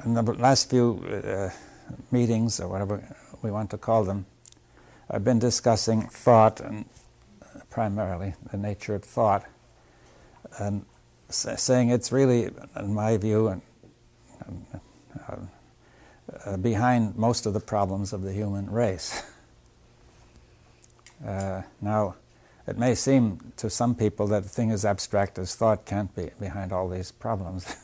in the last few meetings, or whatever we want to call them, I've been discussing thought, and primarily the nature of thought, and saying it's really, in my view, behind most of the problems of the human race. Now, it may seem to some people that a thing as abstract as thought can't be behind all these problems.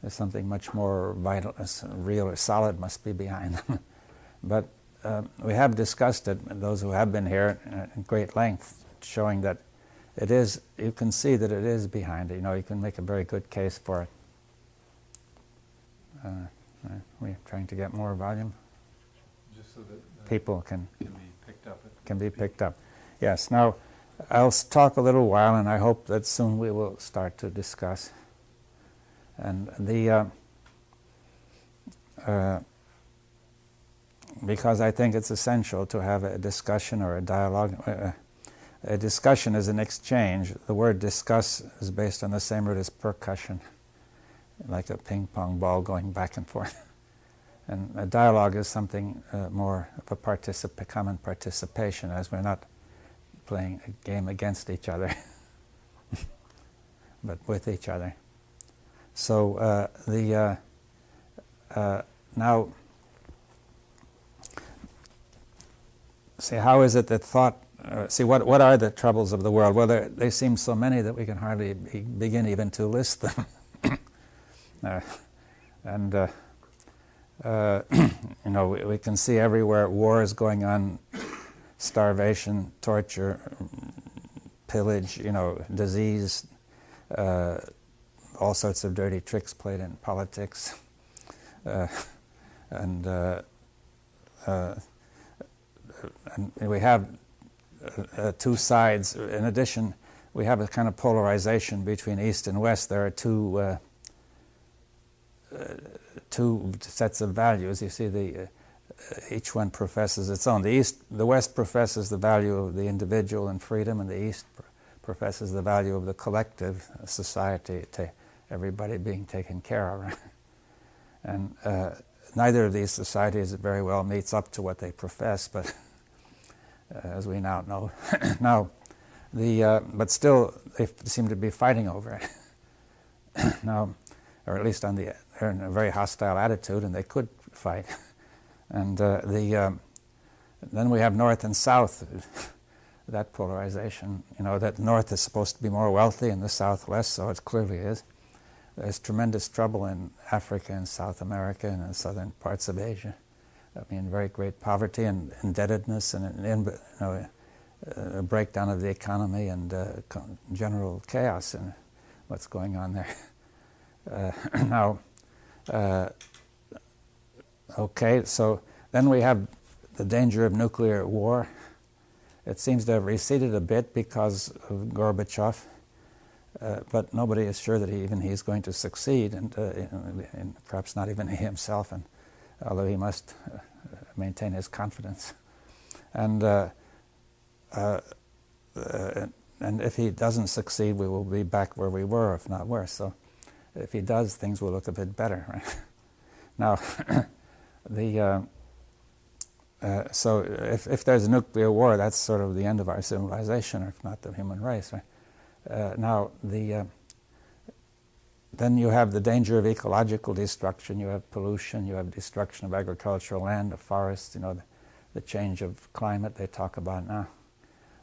There's something much more vital, real or solid must be behind them. But we have discussed it, those who have been here, in great length, showing that it is, you can see that it is behind it. You know, you can make a very good case for it. We're trying to get more volume. Just so that people can be picked up. Can be picked up. Yes. Now, I'll talk a little while, and I hope that soon we will start to discuss. And the because I think it's essential to have a discussion or a dialogue. A discussion is an exchange. The word discuss is based on the same root as percussion, like a ping pong ball going back and forth. And a dialogue is something more of a common participation, as we're not playing a game against each other, but with each other. So now, see, how is it that thought, what are the troubles of the world? Well, they seem so many that we can hardly begin even to list them. You know, we can see everywhere wars going on, starvation, torture, pillage, you know, disease, all sorts of dirty tricks played in politics, and we have two sides. In addition, we have a kind of polarization between East and West. There are two sets of values. You see, each one professes its own. The West professes the value of the individual and freedom, and the East professes the value of the collective society, everybody being taken care of. And neither of these societies very well meets up to what they profess, but as we now know. Now, but still, they seem to be fighting over it. Now, or at least they're in a very hostile attitude, and they could fight. And then we have North and South, that polarization. You know, that North is supposed to be more wealthy and the South less, so it clearly is. There's tremendous trouble in Africa and South America and in southern parts of Asia. I mean, very great poverty and indebtedness and a breakdown of the economy and general chaos in what's going on there. Now, okay, so then we have the danger of nuclear war. It seems to have receded a bit because of Gorbachev, but nobody is sure that he's going to succeed, and perhaps not even he himself, and although he must maintain his confidence. And if he doesn't succeed, we will be back where we were, if not worse. So if he does, things will look a bit better. Right? Now, so if there's a nuclear war, that's sort of the end of our civilization, or if not the human race. Right? Now, then you have the danger of ecological destruction. You have pollution. You have destruction of agricultural land, of forests. You know, the change of climate they talk about now,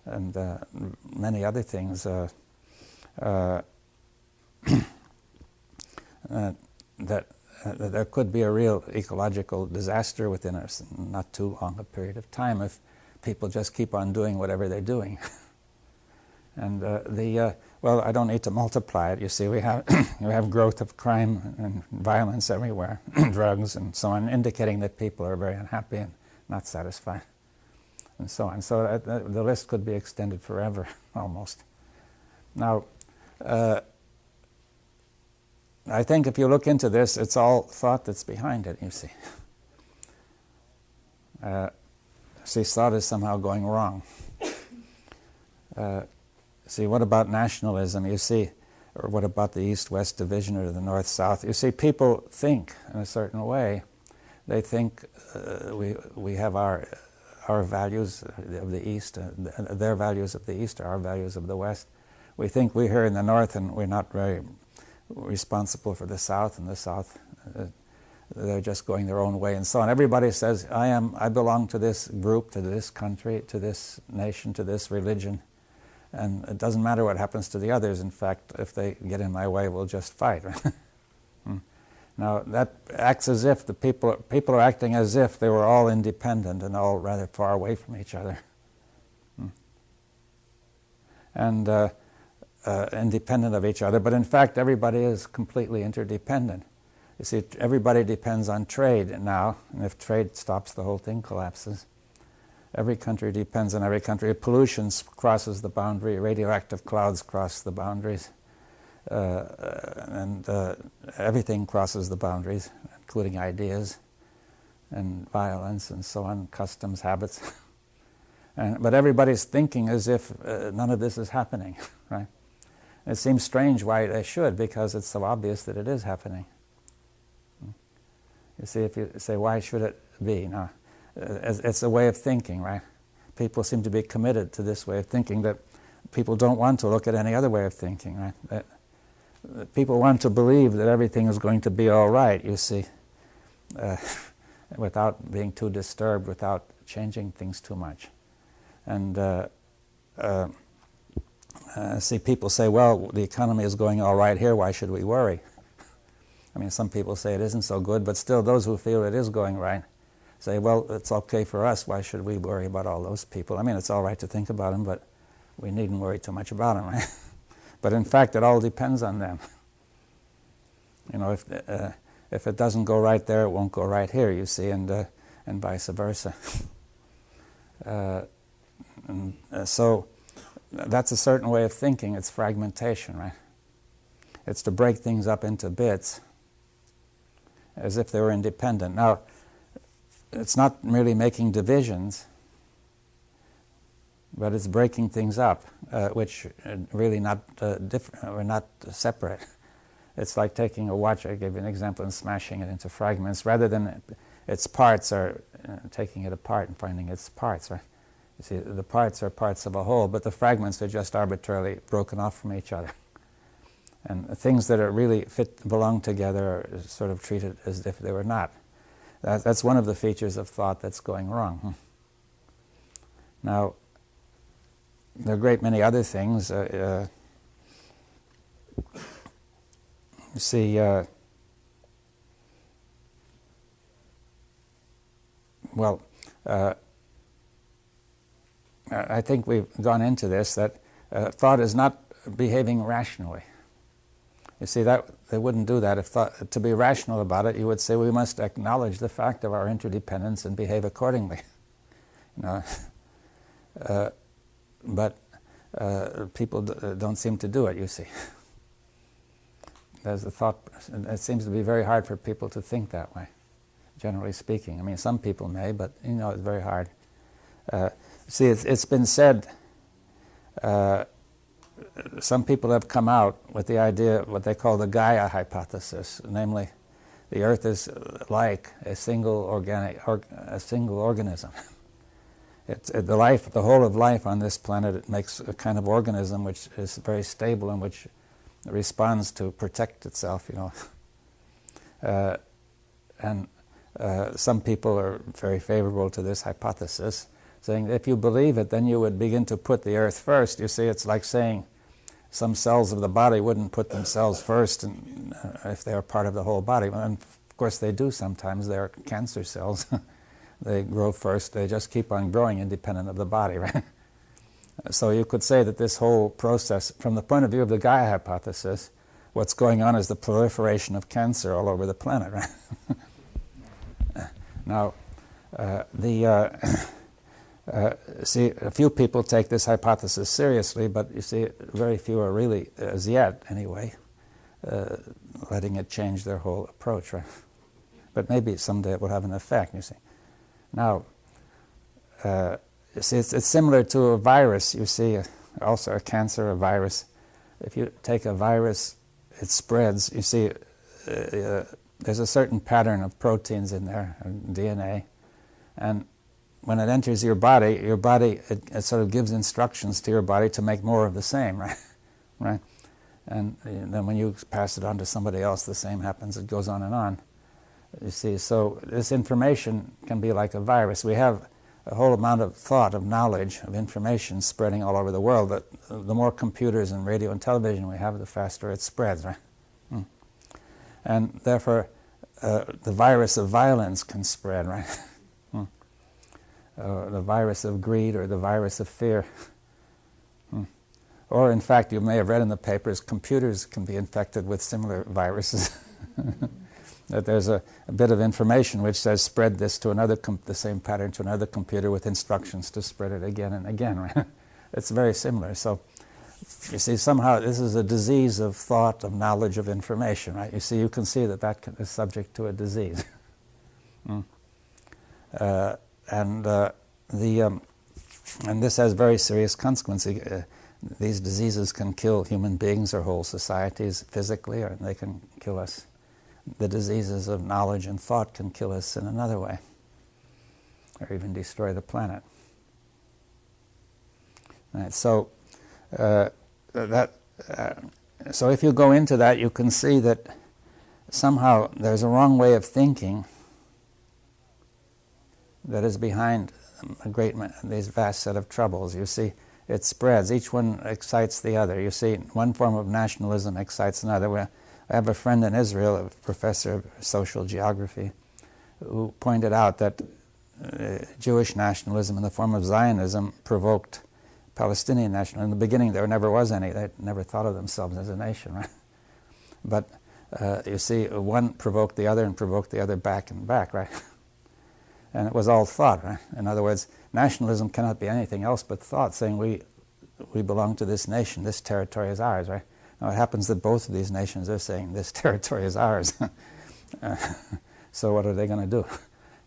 and many other things. That there could be a real ecological disaster within a not too long a period of time if people just keep on doing whatever they're doing. And well, I don't need to multiply it. You see, we have growth of crime and violence everywhere, drugs and so on, indicating that people are very unhappy and not satisfied, and so on. So the list could be extended forever, almost. Now, I think if you look into this, it's all thought that's behind it, you see. See, thought is somehow going wrong. See, what about nationalism? You see, Or what about the East-West division or the North-South? You see, people think in a certain way. They think we have our values of the East, their values of the East are our values of the West. We think we're here in the North and we're not very responsible for the South, and the South, they're just going their own way and so on. Everybody says, I belong to this group, to this country, to this nation, to this religion, and it doesn't matter what happens to the others. In fact, if they get in my way, we'll just fight. Now, that acts as if the people are acting as if they were all independent and all rather far away from each other. And independent of each other. But in fact, everybody is completely interdependent. You see, everybody depends on trade now, and if trade stops, the whole thing collapses. Every country depends on every country. Pollution crosses the boundary. Radioactive clouds cross the boundaries. And everything crosses the boundaries, including ideas and violence and so on, customs, habits. But everybody's thinking as if none of this is happening, right? It seems strange why they should, because it's so obvious that it is happening. You see, if you say, why should it be? No, it's a way of thinking, right? People seem to be committed to this way of thinking, that people don't want to look at any other way of thinking, right? That people want to believe that everything is going to be all right, you see, without being too disturbed, without changing things too much. And see, people say, well, the economy is going all right here, why should we worry? I mean, some people say it isn't so good, but still those who feel it is going right say, well, it's okay for us, why should we worry about all those people? I mean, it's all right to think about them, but we needn't worry too much about them, right? But in fact, it all depends on them. You know, if it doesn't go right there, it won't go right here, you see, and vice versa. So that's a certain way of thinking. It's fragmentation, right? It's to break things up into bits as if they were independent. Now, it's not merely making divisions, but it's breaking things up, which really not or not separate. It's like taking a watch, I gave you an example, and smashing it into fragments, rather than its parts are taking it apart and finding its parts, right? You see, the parts are parts of a whole, but the fragments are just arbitrarily broken off from each other. And things that are really belong together are sort of treated as if they were not. That's one of the features of thought that's going wrong. Now, there are a great many other things. You see, I think we've gone into this, that thought is not behaving rationally. You see, that they wouldn't do that. If thought, to be rational about it, you would say we must acknowledge the fact of our interdependence and behave accordingly. You know, but people don't seem to do it, you see. There's a thought, it seems to be very hard for people to think that way, generally speaking. I mean, some people may, but you know, it's very hard. See, it's been said, some people have come out with the idea, what they call the Gaia Hypothesis, namely, the Earth is like a single organism. The whole of life on this planet, it makes a kind of organism which is very stable and which responds to protect itself, you know. And some people are very favorable to this hypothesis, saying if you believe it, then you would begin to put the Earth first. You see, it's like saying some cells of the body wouldn't put themselves first if they are part of the whole body. And of course they do sometimes. They are cancer cells. They grow first. They just keep on growing independent of the body, right? So you could say that this whole process, from the point of view of the Gaia hypothesis, what's going on is the proliferation of cancer all over the planet, right? Now, see, a few people take this hypothesis seriously, but you see, very few are really, as yet anyway, letting it change their whole approach, right? But maybe someday it will have an effect, you see. Now, you see, it's similar to a virus, you see, also a cancer, a virus. if you take a virus, it spreads. You see, there's a certain pattern of proteins in there, DNA, and when it enters your body, it sort of gives instructions to your body to make more of the same, right? Right? And then when you pass it on to somebody else, the same happens. It goes on and on. You see, so this information can be like a virus. We have a whole amount of thought, of knowledge, of information spreading all over the world. But the more computers and radio and television we have, the faster it spreads, right? And therefore, the virus of violence can spread, right? The virus of greed or the virus of fear. Or, in fact, you may have read in the papers, computers can be infected with similar viruses. That there's a bit of information which says spread this to another, the same pattern to another computer with instructions to spread it again and again. Right? It's very similar. So, you see, somehow this is a disease of thought, of knowledge, of information. Right? You see, you can see that is subject to a disease. And this has very serious consequences. These diseases can kill human beings or whole societies physically, or they can kill us. The diseases of knowledge and thought can kill us in another way, or even destroy the planet. Right, so so if you go into that, you can see that somehow there's a wrong way of thinking that is behind these vast set of troubles. You see, it spreads. Each one excites the other. You see, one form of nationalism excites another. I have a friend in Israel, a professor of social geography, who pointed out that Jewish nationalism in the form of Zionism provoked Palestinian nationalism. In the beginning, there never was any. They never thought of themselves as a nation, right? But you see, one provoked the other and provoked the other back and back, right? And it was all thought, right? In other words, nationalism cannot be anything else but thought, saying we belong to this nation, this territory is ours, right? Now it happens that both of these nations are saying this territory is ours. So what are they going to do?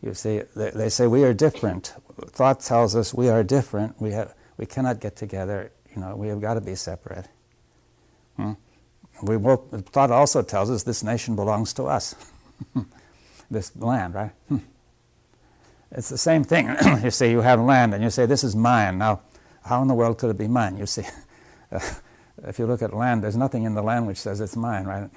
You see, they say we are different. Thought tells us we are different. We cannot get together. We have got to be separate. Thought also tells us this nation belongs to us. This land, right? It's the same thing. You say you have land and you say this is mine. Now, how in the world could it be mine? You see, if you look at land, there's nothing in the land which says it's mine, right?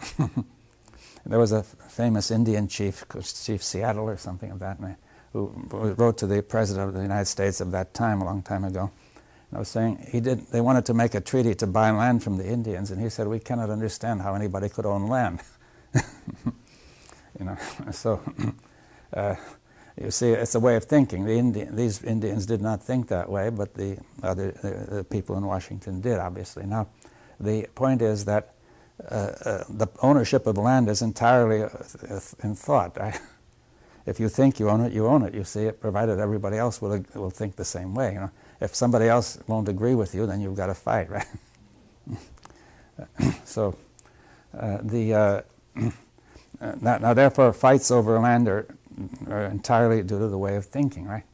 There was a famous Indian chief, Chief Seattle or something of that name, who wrote to the President of the United States of that time, a long time ago. And I was saying they wanted to make a treaty to buy land from the Indians, and he said, we cannot understand how anybody could own land. So you see, it's a way of thinking. These Indians did not think that way, but the people in Washington did, obviously. Now, the point is that the ownership of land is entirely in thought. Right? If you think you own it, you own it. You see it, provided everybody else will think the same way. If somebody else won't agree with you, then you've got to fight, right? So now, therefore, fights over land are entirely due to the way of thinking, right?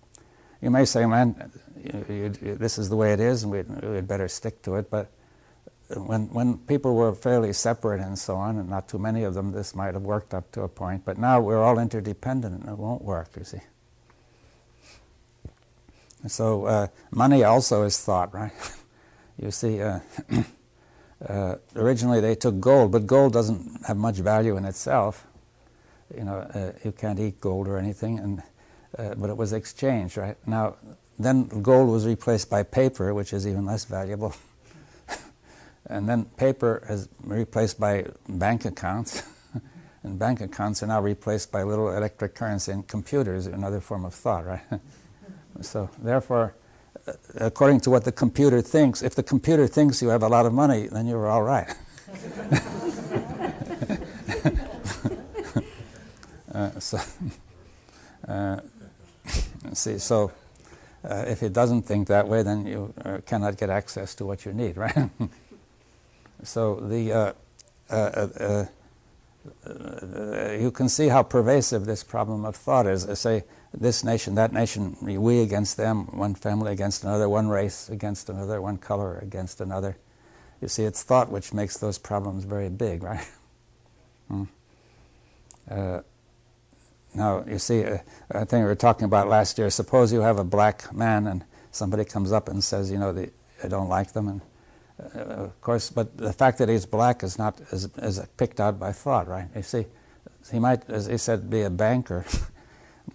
You may say, man, this is the way it is, and we'd better stick to it, but when people were fairly separate and so on, and not too many of them, this might have worked up to a point, but now we're all interdependent, and it won't work, you see. So money also is thought, right? You see, originally they took gold, but gold doesn't have much value in itself. You can't eat gold or anything, but it was exchanged, right? Now, then gold was replaced by paper, which is even less valuable. And then paper is replaced by bank accounts, and bank accounts are now replaced by little electric currency and computers, another form of thought, right? So, therefore, according to what the computer thinks, if the computer thinks you have a lot of money, then you're all right. If it doesn't think that way, then you cannot get access to what you need, right? So you can see how pervasive this problem of thought is. Say, this nation, that nation, we against them, one family against another, one race against another, one color against another. You see, it's thought which makes those problems very big, right? Now, you see, I think we were talking about last year, suppose you have a black man and somebody comes up and says, I don't like them, and of course, but the fact that he's black is not is picked out by thought, right? You see, he might, as he said, be a banker.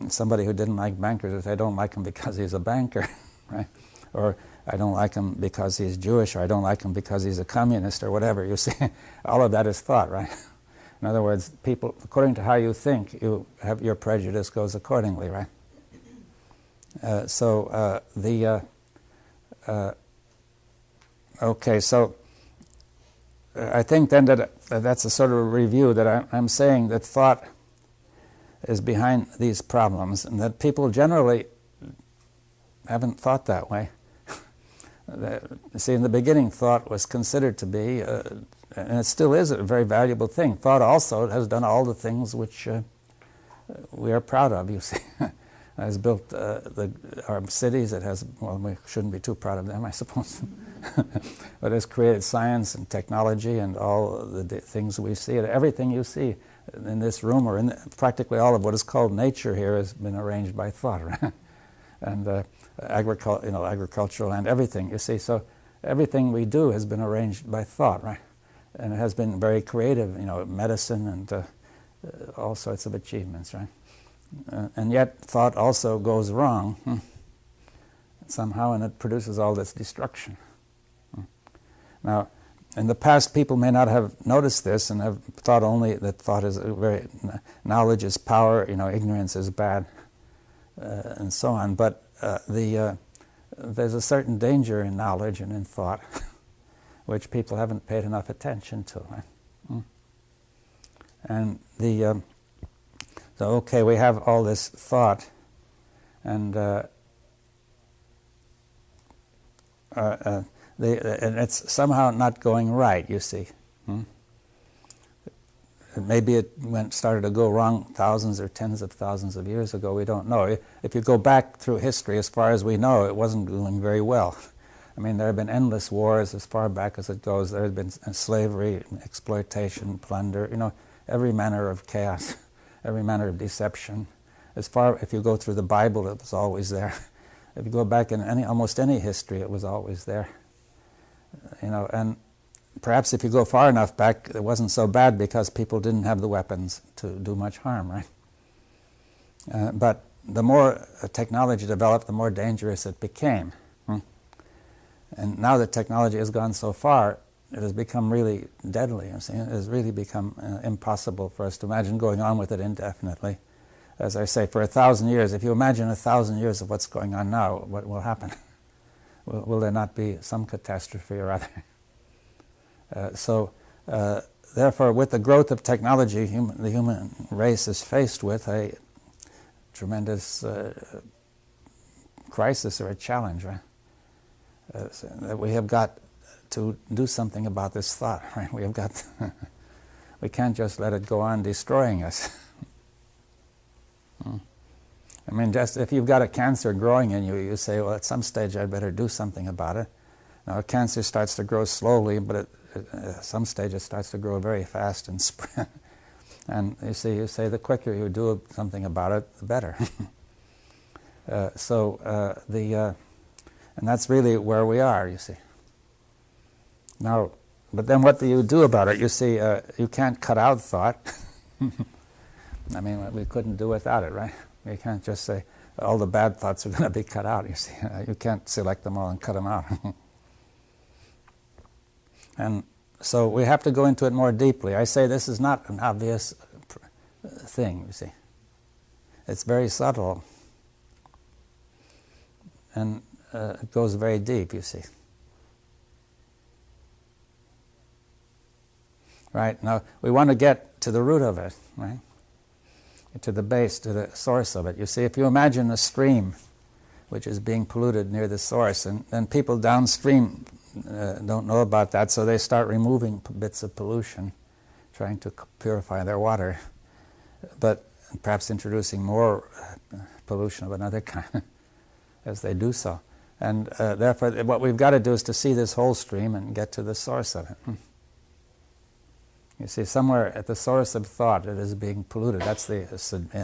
Somebody who didn't like bankers would say, I don't like him because he's a banker, right? Or I don't like him because he's Jewish, or I don't like him because he's a communist, or whatever. You see, all of that is thought, right? In other words, people, according to how you think, your prejudice goes accordingly, right? Okay, so I think then that's a sort of a review that I'm saying that thought is behind these problems, and that people generally haven't thought that way. See, in the beginning, thought was considered to be, and it still is, a very valuable thing. Thought also has done all the things which we are proud of, you see. It has built our cities. It has, well, we shouldn't be too proud of them, I suppose. But it has created science and technology and all the things we see. Everything you see in this room, or in practically all of what is called nature here, has been arranged by thought, right? And agricultural and everything, you see. So everything we do has been arranged by thought, right? And it has been very creative, medicine and all sorts of achievements, right? And yet thought also goes wrong somehow, and it produces all this destruction. Now, in the past, people may not have noticed this and have thought only that thought is knowledge is power, ignorance is bad, and so on. But there's a certain danger in knowledge and in thought, which people haven't paid enough attention to. Right? And so okay, we have all this thought, and and it's somehow not going right, you see. Maybe it started to go wrong thousands or tens of thousands of years ago, we don't know. If you go back through history, as far as we know, it wasn't doing very well. I mean, there have been endless wars as far back as it goes. There has been slavery, exploitation, plunder, every manner of chaos, every manner of deception. If you go through the Bible, it was always there. If you go back in almost any history, it was always there. And perhaps if you go far enough back, it wasn't so bad because people didn't have the weapons to do much harm, right? But the more technology developed, the more dangerous it became. And now that technology has gone so far, it has become really deadly. It has really become impossible for us to imagine going on with it indefinitely. As I say, for 1,000 years, if you imagine 1,000 years of what's going on now, what will happen? Will there not be some catastrophe or other? Therefore, with the growth of technology, the human race is faced with a tremendous crisis or a challenge, right? That we have got to do something about this thought, right? We have got we can't just let it go on destroying us. I mean, just if you've got a cancer growing in you, you say, well, at some stage I'd better do something about it. Now, cancer starts to grow slowly, but at some stage it starts to grow very fast and spread. And you say the quicker you do something about it, the better. And that's really where we are, you see. Now, but then what do you do about it? You see, you can't cut out thought. I mean, we couldn't do without it, right? You can't just say, all the bad thoughts are going to be cut out, you see. You can't select them all and cut them out. And so we have to go into it more deeply. I say this is not an obvious thing, you see. It's very subtle. And it goes very deep, you see. Right? Now, we want to get to the root of it, right? To the base, to the source of it. You see, if you imagine a stream which is being polluted near the source, and then people downstream don't know about that, so they start removing bits of pollution, trying to purify their water, but perhaps introducing more pollution of another kind as they do so. And therefore, what we've got to do is to see this whole stream and get to the source of it. You see, somewhere at the source of thought, it is being polluted. That's the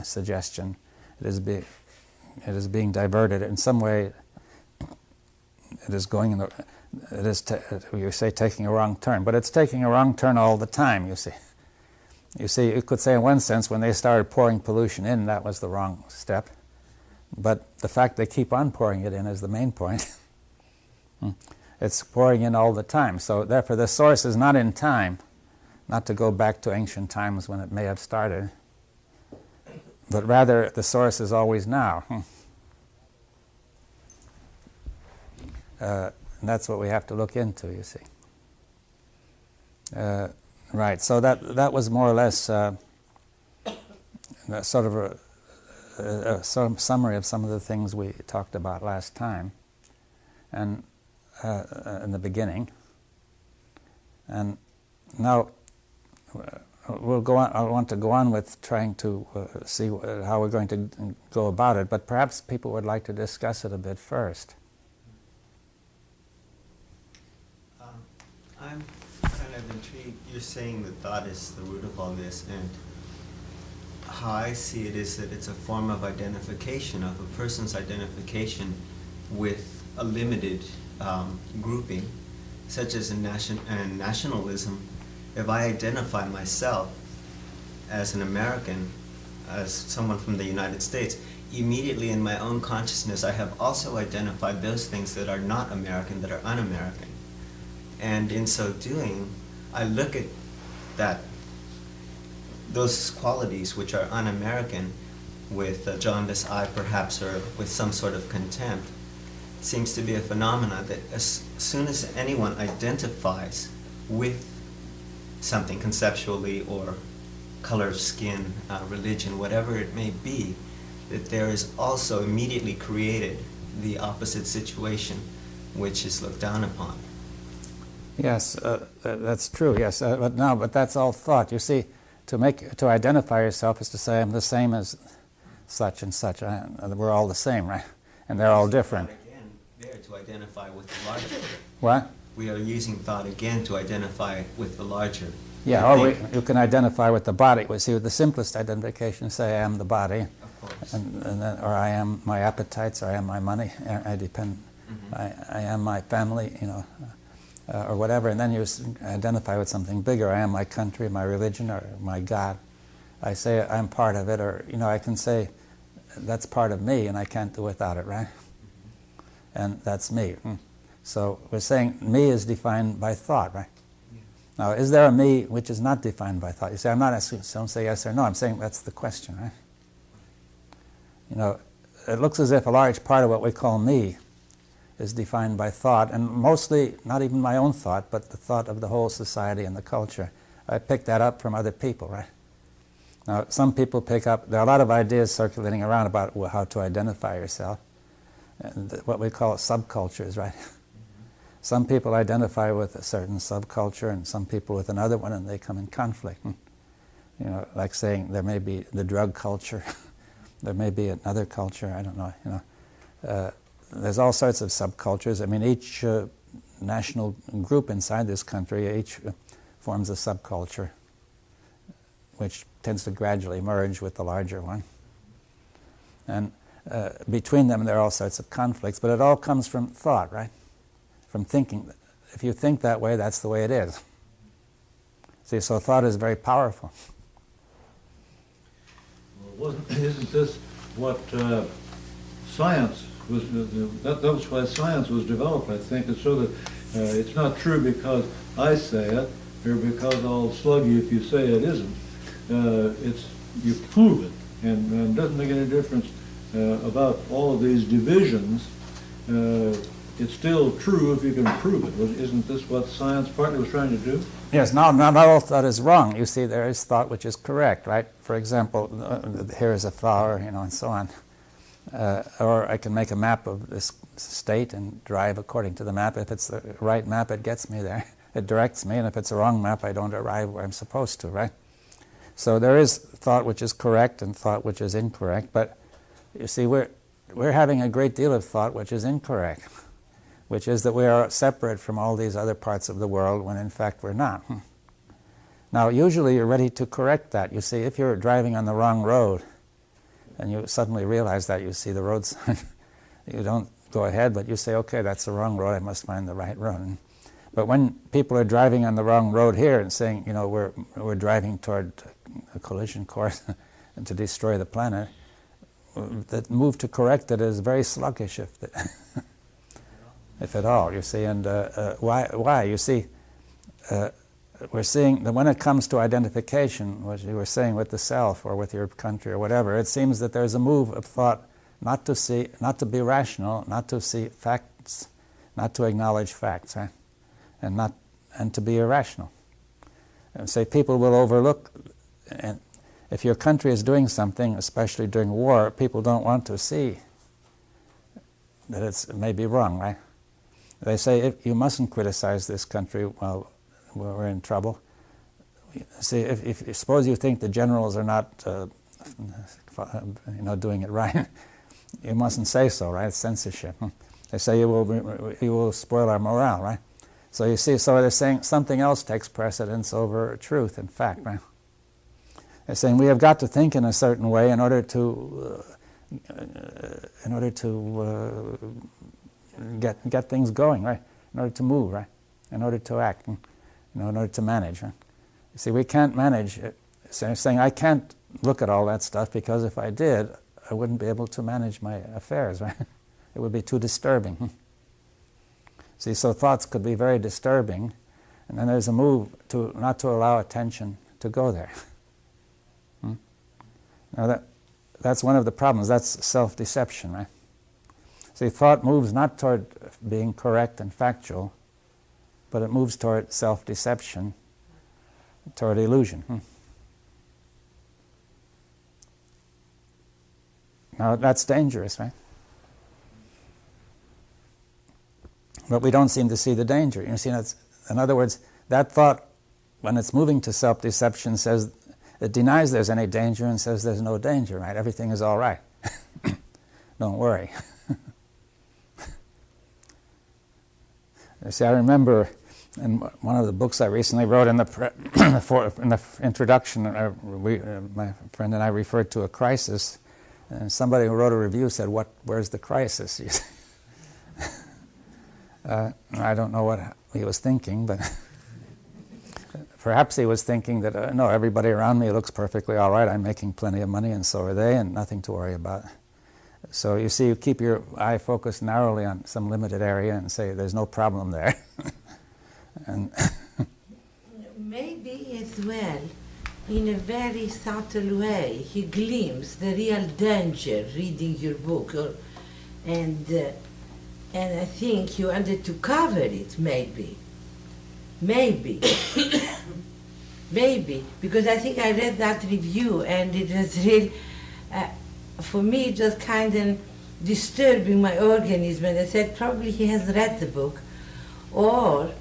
suggestion. It is being diverted in some way. It is going in the. It is, you say, taking a wrong turn, but it's taking a wrong turn all the time. You see. You could say in one sense, when they started pouring pollution in, that was the wrong step. But the fact they keep on pouring it in is the main point. It's pouring in all the time. So therefore, the source is not in time, not to go back to ancient times when it may have started, but rather the source is always now. And that's what we have to look into, you see. Right, so that was more or less sort of some summary of some of the things we talked about last time, and in the beginning. And now we'll go on. I want to go on with trying to see how we're going to go about it. But perhaps people would like to discuss it a bit first. I'm kind of intrigued. You're saying that thought is the root of all this, and how I see it is that it's a form of identification, of a person's identification with a limited grouping, such as in nationalism. If I identify myself as an American, as someone from the United States, immediately in my own consciousness I have also identified those things that are not American, that are un-American. And in so doing, I look at those qualities which are un-American with a jaundiced eye perhaps, or with some sort of contempt. It seems to be a phenomenon that as soon as anyone identifies with something conceptually, or color of skin, religion, whatever it may be, that there is also immediately created the opposite situation which is looked down upon. Yes, that's true. Yes, but that's all thought. You see, to identify yourself is to say I'm the same as such and such. We're all the same, right? And they're all different. Again, there to identify with the larger. What? We are using thought again to identify with the larger. Yeah, or you can identify with the body. We see, with the simplest identification, say I am the body, Of course. and then, or I am my appetites, or I am my money. I depend. I am my family. Or whatever, and then you identify with something bigger. I am my country, my religion, or my God. I say I'm part of it, or I can say that's part of me, and I can't do without it, right? And that's me. So we're saying me is defined by thought, right? Yeah. Now, is there a me which is not defined by thought? You say, I'm not asking, so don't say yes or no. I'm saying that's the question, right? It looks as if a large part of what we call me is defined by thought, and mostly not even my own thought, but the thought of the whole society and the culture. I pick that up from other people, right? Now, some people pick up, there are a lot of ideas circulating around about how to identify yourself, and what we call subcultures, right? Some people identify with a certain subculture, and some people with another one, and they come in conflict. Like saying there may be the drug culture, there may be another culture, I don't know, there's all sorts of subcultures. I mean, each national group inside this country, each forms a subculture, which tends to gradually merge with the larger one. And between them, there are all sorts of conflicts, but it all comes from thought, right? From thinking. If you think that way, that's the way it is. See, so thought is very powerful. Well, isn't this what science was? That was why science was developed, I think, is so that it's not true because I say it, or because I'll slug you if you say it isn't. It's you prove it, and it doesn't make any difference about all of these divisions. It's still true if you can prove it. Isn't this what science partly was trying to do? Yes, not all thought is wrong. You see, there is thought which is correct, right? For example, here is a flower, and so on. Or I can make a map of this state and drive according to the map. If it's the right map, it gets me there. It directs me, and if it's a wrong map, I don't arrive where I'm supposed to, right? So there is thought which is correct and thought which is incorrect, but you see, we're having a great deal of thought which is incorrect, which is that we are separate from all these other parts of the world when in fact we're not. Now, usually you're ready to correct that. You see, if you're driving on the wrong road and you suddenly realize that, you see the road sign, you don't go ahead, but you say, okay, that's the wrong road, I must find the right road. But when people are driving on the wrong road here and saying, you know, we're driving toward a collision course and to destroy the planet, the move to correct it is very sluggish, if at all, you see. And why? You see, we're seeing that when it comes to identification, what you were saying with the self or with your country or whatever, it seems that there's a move of thought not to be rational, not to see facts, not to acknowledge facts, right? And to be irrational. And say people will overlook, and if your country is doing something, especially during war, people don't want to see that it may be wrong, right? They say, you mustn't criticize this country while we're in trouble. See, if suppose you think the generals are not, doing it right, you mustn't say so, right? It's censorship. They say you will spoil our morale, right? So you see, so they're saying something else takes precedence over truth and fact, right? They're saying we have got to think in a certain way in order to get things going, right? In order to move, right? In order to act, in order to manage, right? You see, we can't manage. So they're saying I can't look at all that stuff because if I did, I wouldn't be able to manage my affairs, right? It would be too disturbing. See, so thoughts could be very disturbing, and then there's a move to not to allow attention to go there. Now that's one of the problems. That's self-deception, right? See, thought moves not toward being correct and factual, but it moves toward self-deception, toward illusion. Now that's dangerous, right? But we don't seem to see the danger. You see, in other words, that thought, when it's moving to self-deception, says it denies there's any danger and says there's no danger, right? Everything is all right. Don't worry. You see, I remember in one of the books I recently wrote, in the introduction, my friend and I referred to a crisis, and somebody who wrote a review said, "Where's the crisis?" You see? I don't know what he was thinking, but perhaps he was thinking that, no, everybody around me looks perfectly all right. I'm making plenty of money, and so are they, and nothing to worry about. So you see, you keep your eye focused narrowly on some limited area and say, there's no problem there. And maybe as well, in a very subtle way, he glimpsed the real danger reading your book, and I think you wanted to cover it, maybe, because I think I read that review and it was real, for me it was kind of disturbing my organism, and I said probably he has read the book, or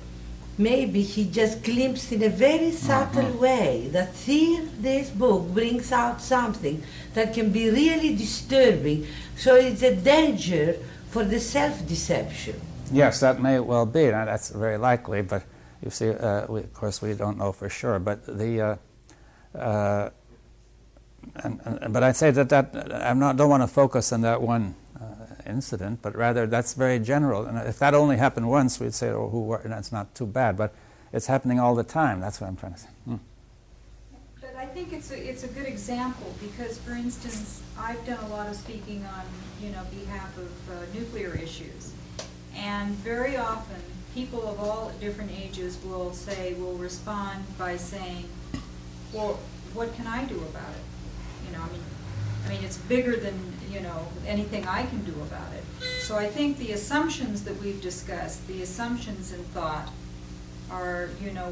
maybe he just glimpsed in a very subtle way that this book brings out something that can be really disturbing, so it's a danger for the self-deception. yes, that may well be. Now, that's very likely, but you see, of course, we don't know for sure. But but I'd say that don't want to focus on that one incident, but rather that's very general. And if that only happened once, we'd say, oh, that's not too bad. But it's happening all the time. That's what I'm trying to say. But I think it's a good example because, for instance, I've done a lot of speaking on behalf of nuclear issues, and very often people of all different ages will respond by saying, well, what can I do about it? I mean, it's bigger than anything I can do about it. So I think the assumptions that we've discussed, the assumptions in thought, are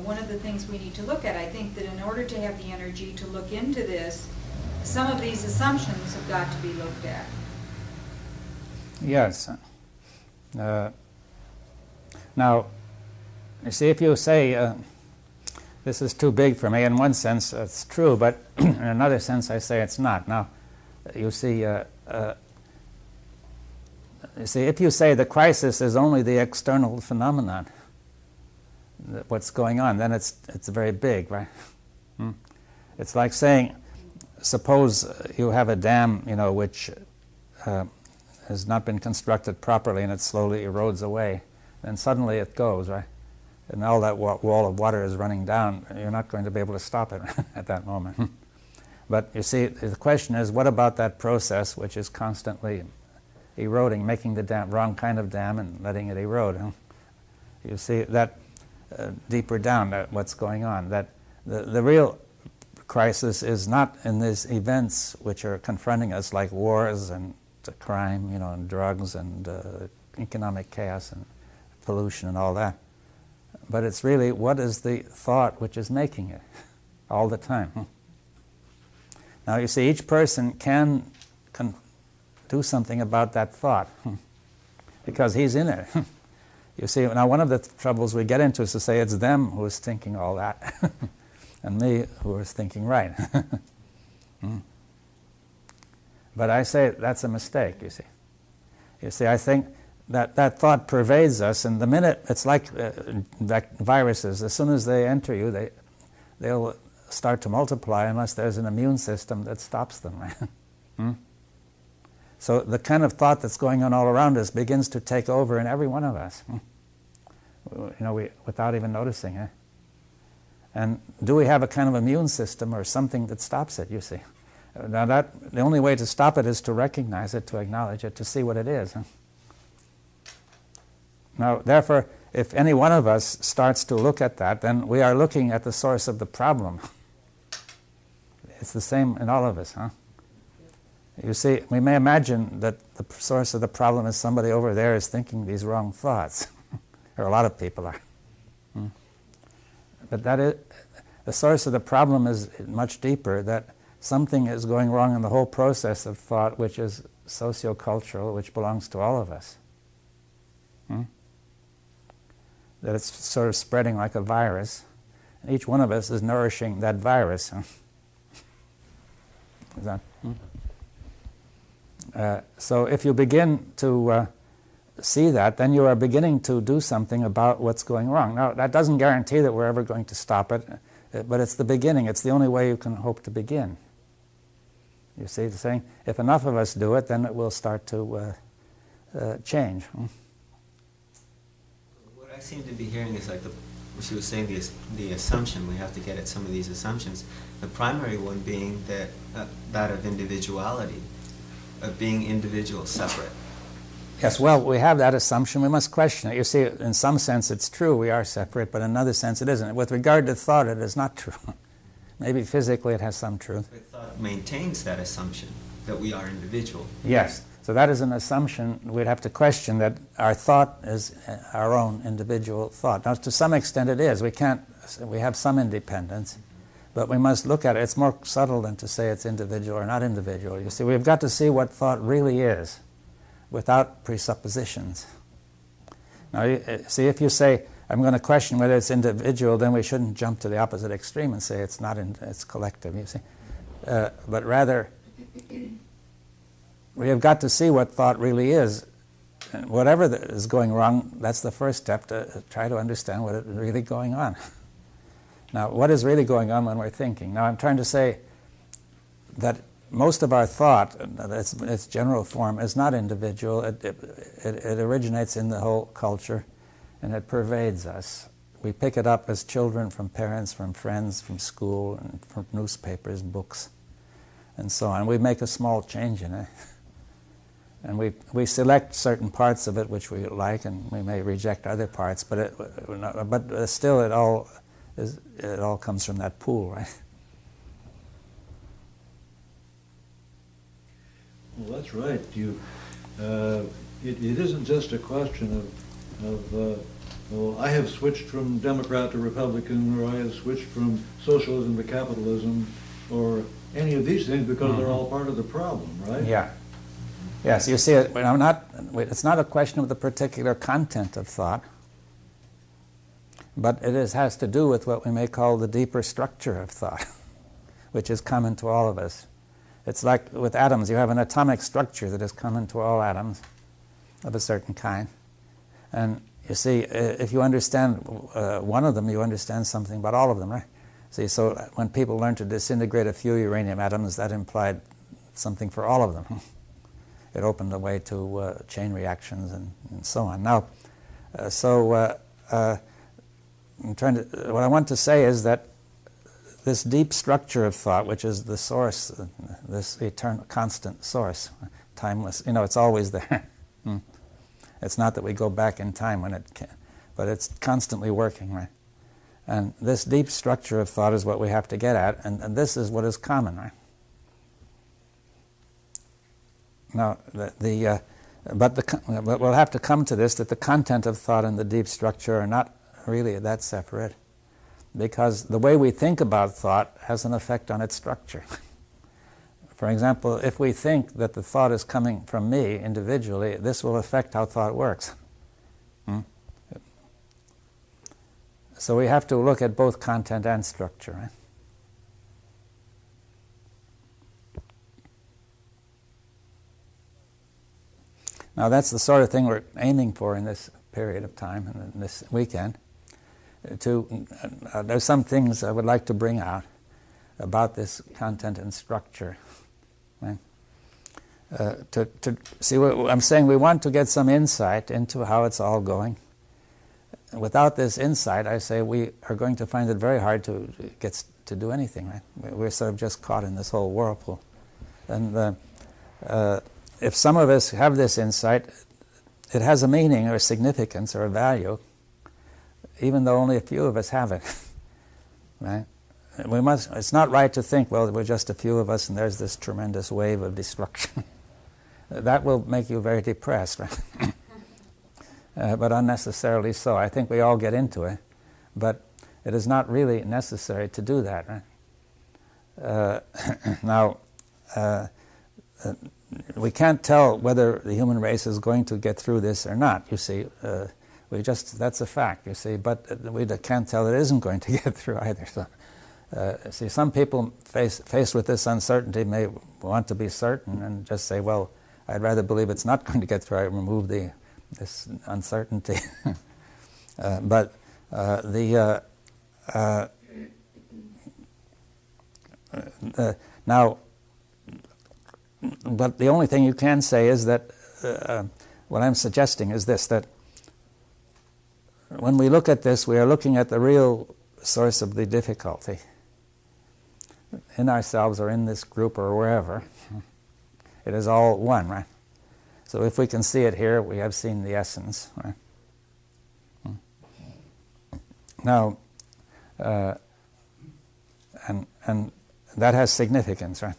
one of the things we need to look at. I think that in order to have the energy to look into this, some of these assumptions have got to be looked at. Yes. Now, you see, if you say, this is too big for me, in one sense it's true, but in another sense I say it's not. Now, you see, you see, if you say the crisis is only the external phenomenon, what's going on, then it's very big, right? It's like saying, suppose you have a dam, which has not been constructed properly and it slowly erodes away. Then suddenly it goes, right? And all that wall of water is running down. You're not going to be able to stop it at that moment. But you see, the question is, what about that process which is constantly eroding, making the dam, wrong kind of dam and letting it erode? You see that deeper down, what's going on. That the real crisis is not in these events which are confronting us, like wars and crime, and drugs and economic chaos and pollution and all that. But it's really, what is the thought which is making it all the time? Now you see, each person can do something about that thought because he's in it. You see, now one of the troubles we get into is to say it's them who is thinking all that and me who is thinking right. But I say that's a mistake, you see. You see, I think that thought pervades us, and the minute, it's like viruses, as soon as they enter you, they'll start to multiply unless there's an immune system that stops them. Right? So the kind of thought that's going on all around us begins to take over in every one of us, without even noticing it. And do we have a kind of immune system or something that stops it, you see? Now the only way to stop it is to recognize it, to acknowledge it, to see what it is. Now, therefore, if any one of us starts to look at that, then we are looking at the source of the problem. It's the same in all of us, huh? You see, we may imagine that the source of the problem is somebody over there is thinking these wrong thoughts, or a lot of people are. But the source of the problem is much deeper, that something is going wrong in the whole process of thought, which is socio-cultural, which belongs to all of us. That it's sort of spreading like a virus. And each one of us is nourishing that virus. Is that, so if you begin to see that, then you are beginning to do something about what's going wrong. Now, that doesn't guarantee that we're ever going to stop it, but it's the beginning. It's the only way you can hope to begin. You see, the saying, if enough of us do it, then it will start to change. What I seem to be hearing is like what she was saying, the assumption, we have to get at some of these assumptions. The primary one being that of individuality, of being individual, separate. Yes, well, we have that assumption. We must question it. You see, in some sense it's true, we are separate, but in another sense it isn't. With regard to thought, it is not true. Maybe physically it has some truth. But thought maintains that assumption, that we are individual. Yes. So that is an assumption. We'd have to question that our thought is our own individual thought. Now, to some extent it is. We have some independence, but we must look at it. It's more subtle than to say it's individual or not individual. You see, we've got to see what thought really is without presuppositions. Now, see, if you say, I'm going to question whether it's individual, then we shouldn't jump to the opposite extreme and say it's not, it's collective, you see. But rather, we have got to see what thought really is. And whatever is going wrong, that's the first step, to try to understand what is really going on. Now, what is really going on when we're thinking? Now, I'm trying to say that most of our thought, its general form, is not individual. It originates in the whole culture, and it pervades us. We pick it up as children from parents, from friends, from school, and from newspapers, books, and so on. We make a small change in it. And we select certain parts of it which we like, and we may reject other parts, but still it all comes from that pool, right? Well, that's right. It isn't just a question of well, I have switched from Democrat to Republican, or I have switched from socialism to capitalism, or any of these things, because they're all part of the problem, right? Yeah. Yes, you see, it's not a question of the particular content of thought, but it has to do with what we may call the deeper structure of thought, which is common to all of us. It's like with atoms. You have an atomic structure that is common to all atoms, of a certain kind. And you see, if you understand one of them, you understand something about all of them, right? See, so when people learned to disintegrate a few uranium atoms, that implied something for all of them. It opened the way to chain reactions and so on. Now, what I want to say is that this deep structure of thought, which is the source, this eternal, constant source, timeless, it's always there. It's not that we go back in time when it can, but it's constantly working, right? And this deep structure of thought is what we have to get at, and this is what is common, right? Now, but we'll have to come to this, that the content of thought and the deep structure are not really that separate, because the way we think about thought has an effect on its structure. For example, if we think that the thought is coming from me individually, this will affect how thought works. So we have to look at both content and structure, right? Now that's the sort of thing we're aiming for in this period of time and in this weekend. There's some things I would like to bring out about this content and structure. Right? To see what I'm saying, we want to get some insight into how it's all going. Without this insight, I say we are going to find it very hard to get to do anything. Right? We're sort of just caught in this whole whirlpool. And if some of us have this insight, it has a meaning or a significance or a value, even though only a few of us have it. Right? It's not right to think, well, we're just a few of us and there's this tremendous wave of destruction. That will make you very depressed, right? But unnecessarily so. I think we all get into it, but it is not really necessary to do that, right? Now, we can't tell whether the human race is going to get through this or not, you see. That's a fact, you see, but we can't tell it isn't going to get through either. So, see, some people faced with this uncertainty may want to be certain and just say, well, I'd rather believe it's not going to get through. I remove this uncertainty. But the only thing you can say is that what I'm suggesting is this, that when we look at this, we are looking at the real source of the difficulty in ourselves or in this group or wherever. It is all one, right? So if we can see it here, we have seen the essence, right? Now, and that has significance, right?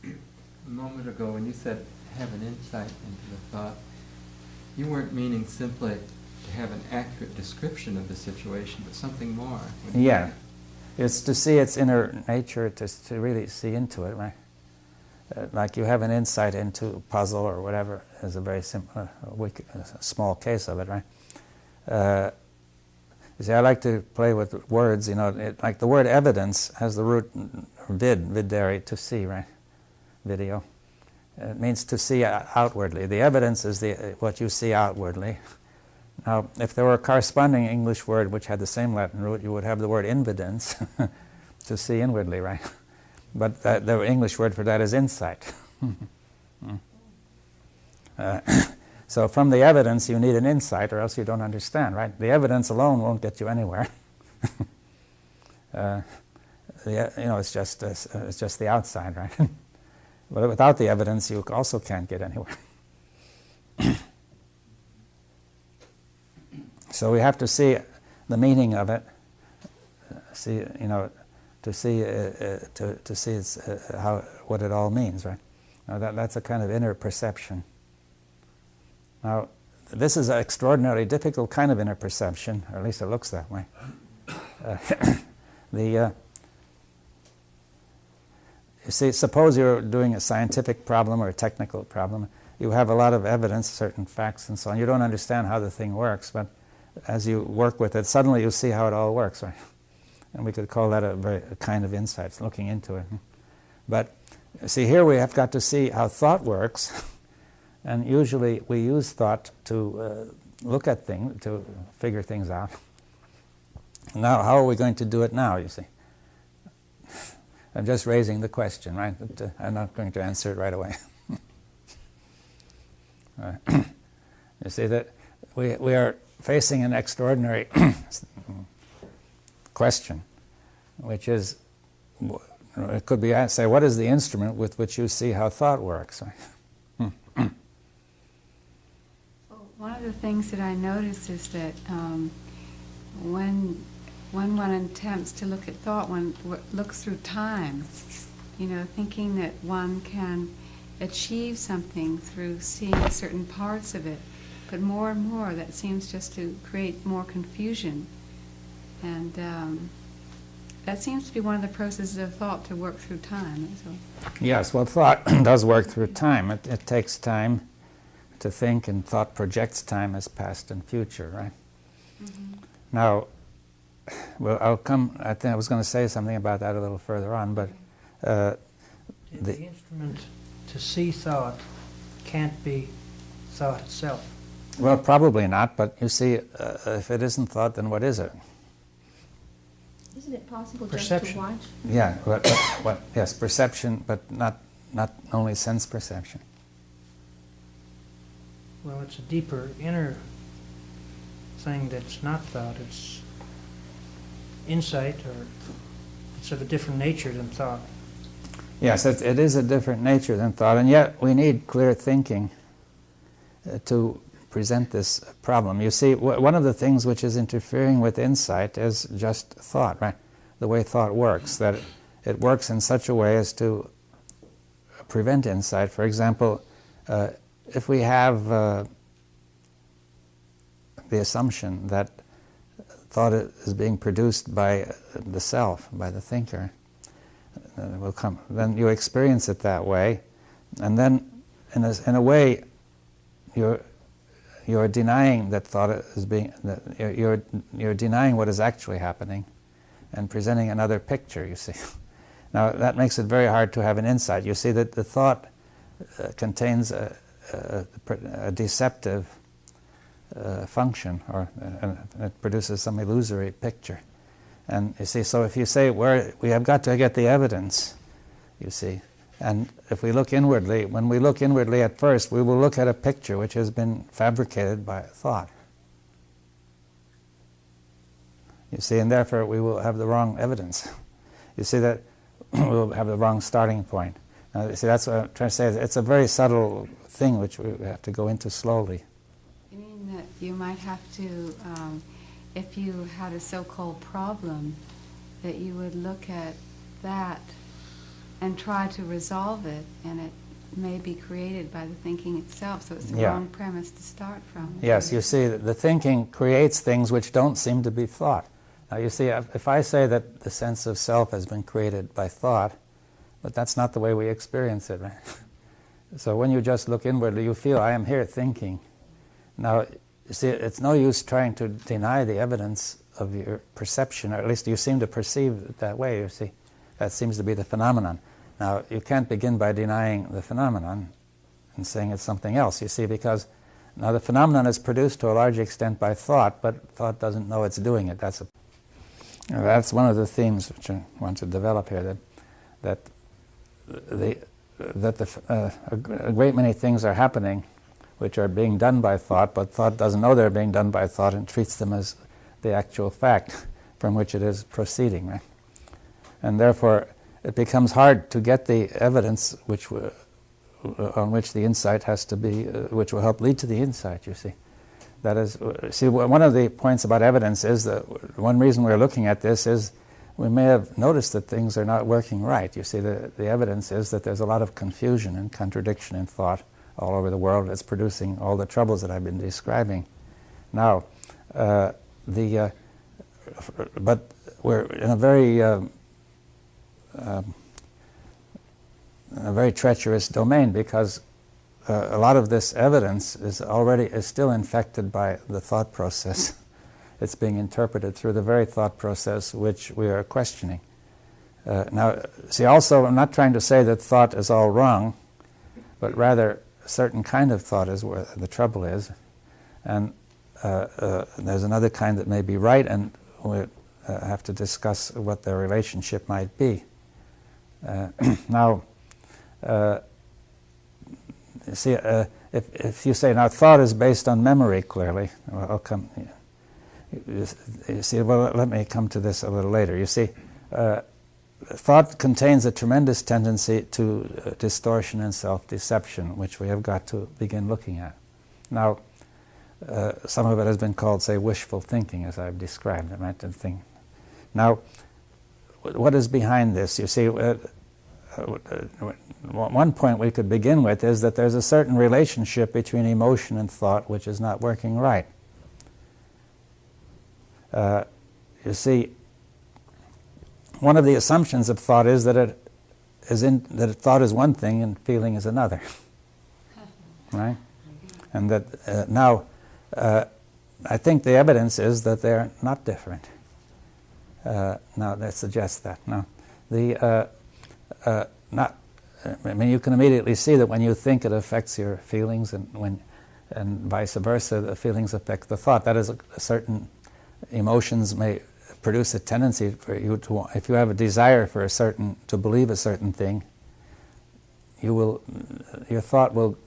A moment ago, when you said have an insight into the thought, you weren't meaning simply to have an accurate description of the situation, but something more. Yeah. It's to see its inner nature, to really see into it, right? Like you have an insight into a puzzle or whatever, is a very simple, small case of it, right? You see, I like to play with words, like the word evidence has the root videre, to see, right? Video. It means to see outwardly. The evidence is what you see outwardly. Now, if there were a corresponding English word which had the same Latin root, you would have the word invidence, to see inwardly, right? But the English word for that is insight. So from the evidence, you need an insight, or else you don't understand, right? The evidence alone won't get you anywhere. It's just the outside, right? But without the evidence, you also can't get anywhere. So we have to see the meaning of it. To see what it all means, right? Now that's a kind of inner perception. Now, this is an extraordinarily difficult kind of inner perception, or at least it looks that way. You see, suppose you're doing a scientific problem or a technical problem. You have a lot of evidence, certain facts and so on. You don't understand how the thing works, but as you work with it, suddenly you see how it all works, right? And we could call that a kind of insight, looking into it. But see, here we have got to see how thought works, and usually we use thought to look at things, to figure things out. Now, how are we going to do it now, you see? I'm just raising the question, right? But, I'm not going to answer it right away. You see that we are facing an extraordinary question, which is, it could be asked, say, what is the instrument with which you see how thought works? Well, one of the things that I notice is that when one attempts to look at thought, one looks through time, thinking that one can achieve something through seeing certain parts of it. But more and more, that seems just to create more confusion. And that seems to be one of the processes of thought, to work through time. So. Yes, well, thought does work through time. It takes time to think, and thought projects time as past and future, right? Mm-hmm. Now, well, I think I was going to say something about that a little further on, but the instrument to see thought can't be thought itself. Well, probably not, but you see, if it isn't thought, then what is it? Isn't it possible Perception. just to watch? Yeah, what? Yes, perception, but not only sense perception. Well, it's a deeper, inner thing that's not thought. It's insight, or it's of a different nature than thought. Yes, it is a different nature than thought, and yet we need clear thinking to present this problem. You see, one of the things which is interfering with insight is just thought, right? The way thought works, that it works in such a way as to prevent insight. For example, if we have the assumption that thought is being produced by the self, by the thinker, then you experience it that way, and then in a way you're denying that thought is being, you're denying what is actually happening and presenting another picture, you see. Now that makes it very hard to have an insight. You see that the thought contains a deceptive function, or it produces some illusory picture. And you see, so if you say, we have got to get the evidence, you see, and if we look inwardly, when we look inwardly at first, we will look at a picture which has been fabricated by thought. You see, and therefore we will have the wrong evidence. You see that we'll have the wrong starting point. Now, you see, that's what I'm trying to say. It's a very subtle thing which we have to go into slowly. You mean that you might have to, if you had a so-called problem, that you would look at that and try to resolve it, and it may be created by the thinking itself, so it's the wrong premise to start from. Yes, you see, the thinking creates things which don't seem to be thought. Now you see, if I say that the sense of self has been created by thought, but that's not the way we experience it, right? So when you just look inwardly, you feel, I am here thinking. Now, you see, it's no use trying to deny the evidence of your perception, or at least you seem to perceive it that way, you see. That seems to be the phenomenon. Now, you can't begin by denying the phenomenon and saying it's something else, you see, because now the phenomenon is produced to a large extent by thought, but thought doesn't know it's doing it. That's one of the themes which I want to develop here, that a great many things are happening which are being done by thought, but thought doesn't know they're being done by thought and treats them as the actual fact from which it is proceeding, right? And therefore, it becomes hard to get the evidence on which the insight has to be, which will help lead to the insight, you see. That is, see, one of the points about evidence is that one reason we're looking at this is we may have noticed that things are not working right. You see, the evidence is that there's a lot of confusion and contradiction in thought all over the world. It's producing all the troubles that I've been describing. Now, but we're in a very treacherous domain, because a lot of this evidence is still infected by the thought process. It's being interpreted through the very thought process which we are questioning. Now, see, also, I'm not trying to say that thought is all wrong, but rather a certain kind of thought is where the trouble is. And there's another kind that may be right, and we have to discuss what their relationship might be. Now, you see, if you say, now thought is based on memory, clearly, well, I'll come, you see, well, let me come to this a little later. You see, thought contains a tremendous tendency to distortion and self-deception, which we have got to begin looking at. Now, some of it has been called, say, wishful thinking, as I've described. I meant to think. Now, what is behind this? You see, one point we could begin with is that there's a certain relationship between emotion and thought which is not working right. You see, one of the assumptions of thought is that thought is one thing and feeling is another, right? And that now, I think the evidence is that they're not different. Now, that suggests that. Now, I mean, you can immediately see that when you think, it affects your feelings, and vice versa, the feelings affect the thought. That is, certain emotions may produce a tendency for you to, if you have a desire for to believe a certain thing, your thought will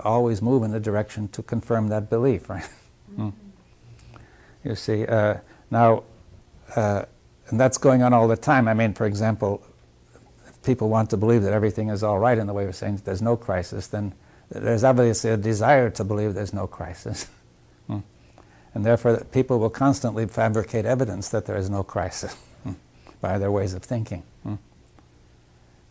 always move in the direction to confirm that belief, right? Mm. You see, now, and that's going on all the time. I mean, for example, if people want to believe that everything is all right in the way of saying that there's no crisis, then there's obviously a desire to believe there's no crisis. Mm. And therefore, people will constantly fabricate evidence that there is no crisis by their ways of thinking.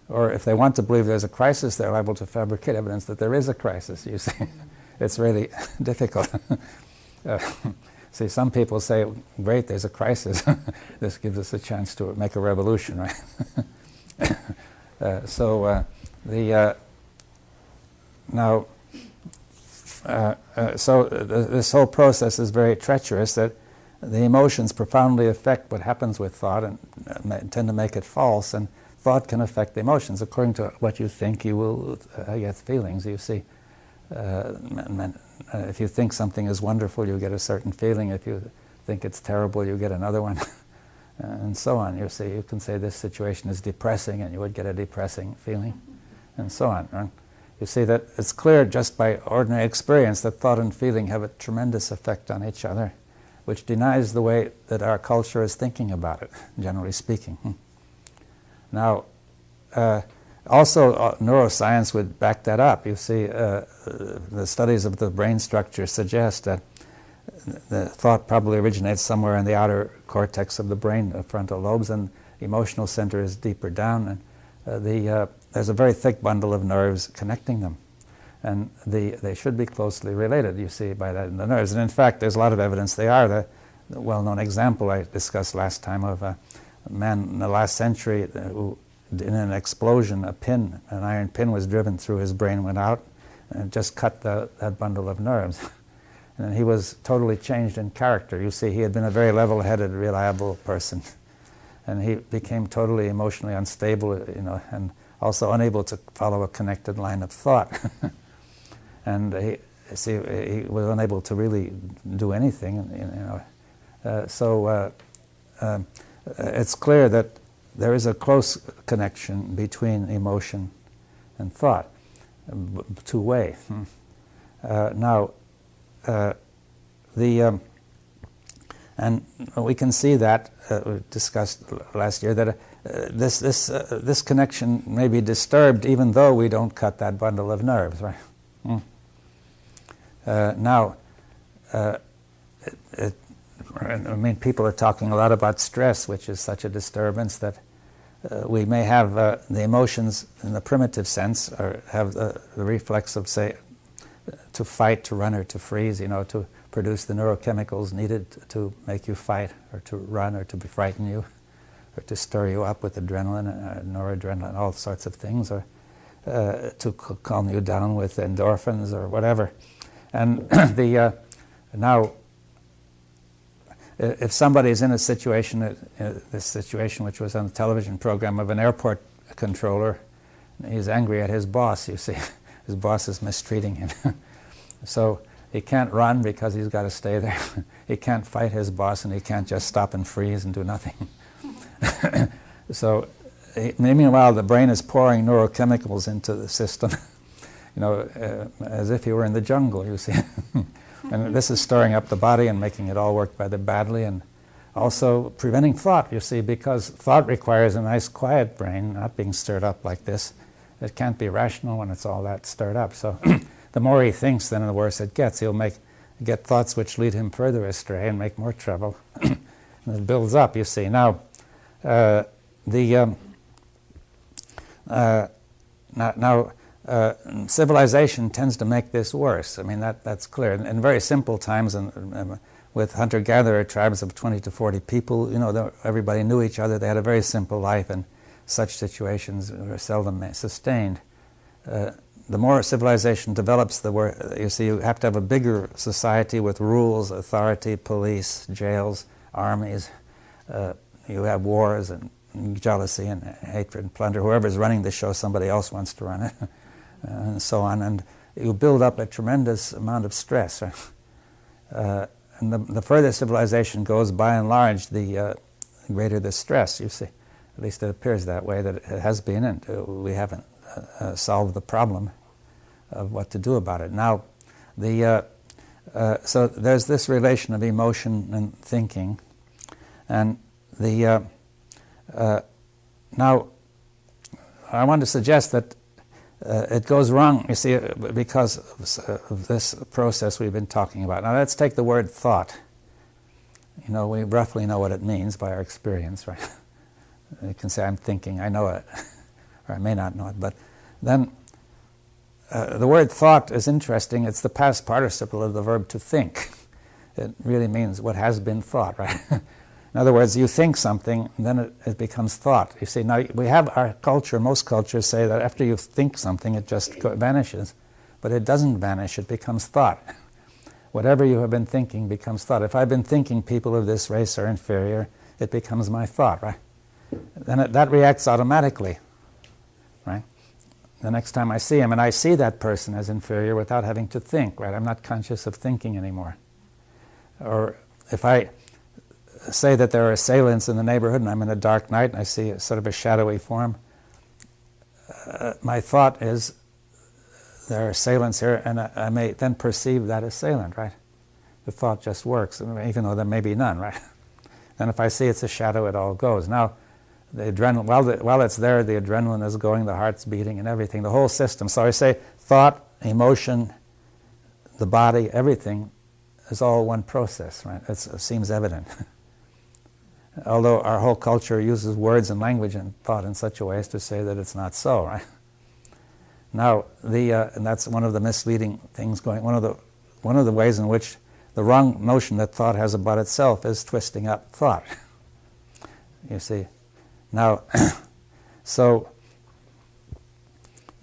Or if they want to believe there's a crisis, they're liable to fabricate evidence that there is a crisis, you see. It's really difficult. See, some people say, great, there's a crisis. This gives us a chance to make a revolution, right? This whole process is very treacherous, that the emotions profoundly affect what happens with thought and tend to make it false, and thought can affect the emotions. According to what you think, you will get feelings. You see, if you think something is wonderful, you get a certain feeling. If you think it's terrible, you get another one, and so on. You see, you can say this situation is depressing, and you would get a depressing feeling, and so on. Right? You see that it's clear just by ordinary experience that thought and feeling have a tremendous effect on each other, which denies the way that our culture is thinking about it, generally speaking. Now, also neuroscience would back that up. You see, the studies of the brain structure suggest that the thought probably originates somewhere in the outer cortex of the brain, the frontal lobes, and the emotional center is deeper down. And there's a very thick bundle of nerves connecting them. And they should be closely related, you see, by that in the nerves. And in fact, there's a lot of evidence they are. The well-known example I discussed last time of a man in the last century who, in an explosion, an iron pin was driven through his brain, went out, and just cut that bundle of nerves. And he was totally changed in character. You see, he had been a very level-headed, reliable person. And he became totally emotionally unstable, and also unable to follow a connected line of thought. And he was unable to really do anything, it's clear that there is a close connection between emotion and thought, two-way. And we can see that, we discussed last year, that this connection may be disturbed even though we don't cut that bundle of nerves, right? People are talking a lot about stress, which is such a disturbance that we may have the emotions in the primitive sense, or have the reflex of, say, to fight, to run, or to freeze, to produce the neurochemicals needed to make you fight, or to run, or to frighten you, or to stir you up with adrenaline, noradrenaline, all sorts of things, or to calm you down with endorphins or whatever. And if somebody's in a situation, this situation which was on the television program of an airport controller, he's angry at his boss, you see. His boss is mistreating him. So he can't run because he's got to stay there. He can't fight his boss, and he can't just stop and freeze and do nothing. So meanwhile, the brain is pouring neurochemicals into the system, as if he were in the jungle, you see. And this is stirring up the body and making it all work rather badly, and also preventing thought, you see, because thought requires a nice quiet brain, not being stirred up like this. It can't be rational when it's all that stirred up. So the more he thinks, then the worse it gets. He'll get thoughts which lead him further astray and make more trouble. And it builds up, you see. Now, civilization tends to make this worse. I mean, that's clear. In very simple times, and with hunter-gatherer tribes of 20 to 40 people, everybody knew each other. They had a very simple life, and such situations were seldom sustained. The more civilization develops, you have to have a bigger society with rules, authority, police, jails, armies. You have wars and jealousy and hatred and plunder. Whoever's running the show, somebody else wants to run it, and so on. And you build up a tremendous amount of stress. And the further civilization goes, by and large, the greater the stress, you see. At least it appears that way, that it has been, and we haven't solved the problem of what to do about it. Now, so there's this relation of emotion and thinking, and now I want to suggest that it goes wrong, you see, because of this process we've been talking about. Now let's take the word thought. We roughly know what it means by our experience, right? You can say, I'm thinking, I know it, or I may not know it, but then the word thought is interesting. It's the past participle of the verb to think. It really means what has been thought, right? In other words, you think something, and then it becomes thought. You see, now we have our culture, most cultures say that after you think something, it just vanishes. But it doesn't vanish, it becomes thought. Whatever you have been thinking becomes thought. If I've been thinking people of this race are inferior, it becomes my thought, right? Then that reacts automatically, right? The next time I see him, and I see that person as inferior without having to think, right? I'm not conscious of thinking anymore. Or if I say that there are assailants in the neighborhood and I'm in a dark night and I see a sort of a shadowy form, my thought is there are assailants here, and I may then perceive that assailant, right? The thought just works, even though there may be none, right? Then if I see it's a shadow, it all goes. Now, the adrenaline, while it's there, the adrenaline is going, the heart's beating and everything, the whole system. So I say thought, emotion, the body, everything is all one process, right? It seems evident. Although our whole culture uses words and language and thought in such a way as to say that it's not so, right? Now, and that's one of the misleading things going. One of the ways in which the wrong notion that thought has about itself is twisting up thought. You see. Now, so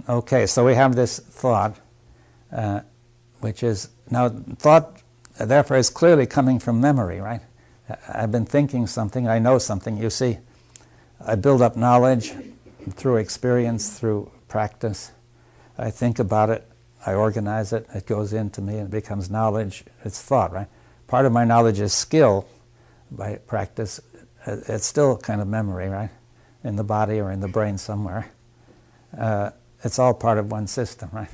we have this thought, which is now thought. Therefore, is clearly coming from memory, right? I've been thinking something. I know something. You see, I build up knowledge through experience, through practice. I think about it, I organize it, it goes into me and it becomes knowledge. It's thought, right? Part of my knowledge is skill by practice. It's still kind of memory, right? In the body or in the brain somewhere. It's all part of one system, right?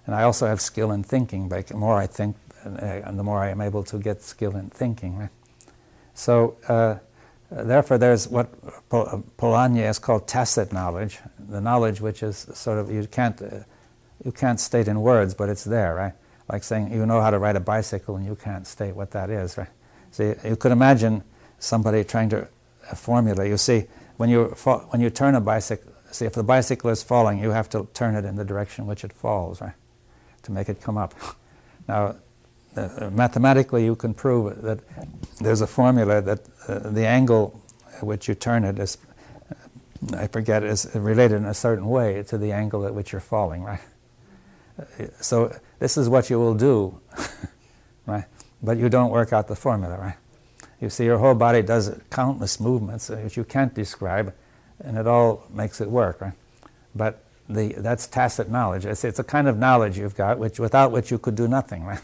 And I also have skill in thinking. The more I think, and the more I am able to get skill in thinking, right? So, therefore, there's what Polanyi has called tacit knowledge, the knowledge which is sort of, you can't state in words, but it's there, right? Like saying you know how to ride a bicycle and you can't state what that is, right? So you could imagine somebody trying to formulate. You see, when you turn a bicycle, see, if the bicycle is falling, you have to turn it in the direction which it falls, right? To make it come up. Now, mathematically, you can prove that there's a formula that the angle at which you turn it is, I forget, is related in a certain way to the angle at which you're falling, right? So this is what you will do, right? But you don't work out the formula, right? You see, your whole body does countless movements which you can't describe, and it all makes it work, right? But that's tacit knowledge. It's a kind of knowledge you've got without which you could do nothing, right?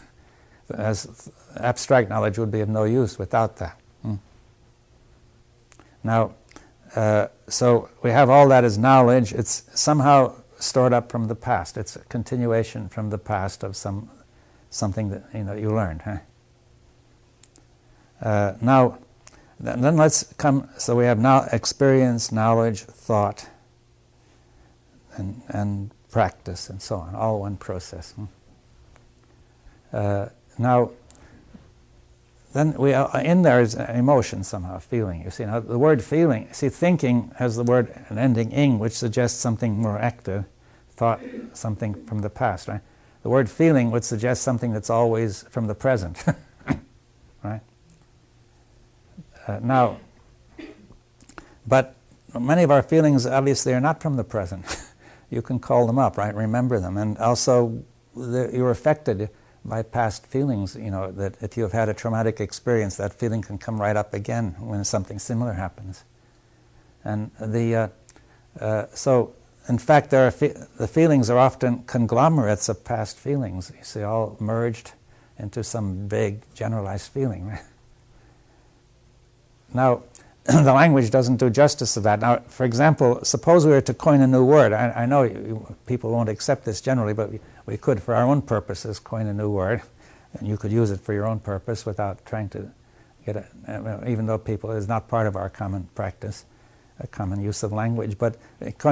As abstract knowledge would be of no use without that. Now, so we have all that as knowledge. It's somehow stored up from the past. It's a continuation from the past of something that you learned. Huh? Now, then let's come. So we have now experience, knowledge, thought, and practice, and so on. All one process. Now, then in there is emotion somehow, feeling. You see, now the word feeling. See, thinking has the word an ending ing, which suggests something more active. Thought, something from the past, right? The word feeling would suggest something that's always from the present, right? Now, but many of our feelings obviously are not from the present. You can call them up, right? Remember them, and also you're affected by past feelings. That if you have had a traumatic experience, that feeling can come right up again when something similar happens. And so, in fact, the feelings are often conglomerates of past feelings. You see, all merged into some vague, generalized feeling. Right? Now, the language doesn't do justice to that. Now, for example, suppose we were to coin a new word. I know people won't accept this generally, but we could, for our own purposes, coin a new word, and you could use it for your own purpose without trying to get it, even though people is not part of our common practice, a common use of language. But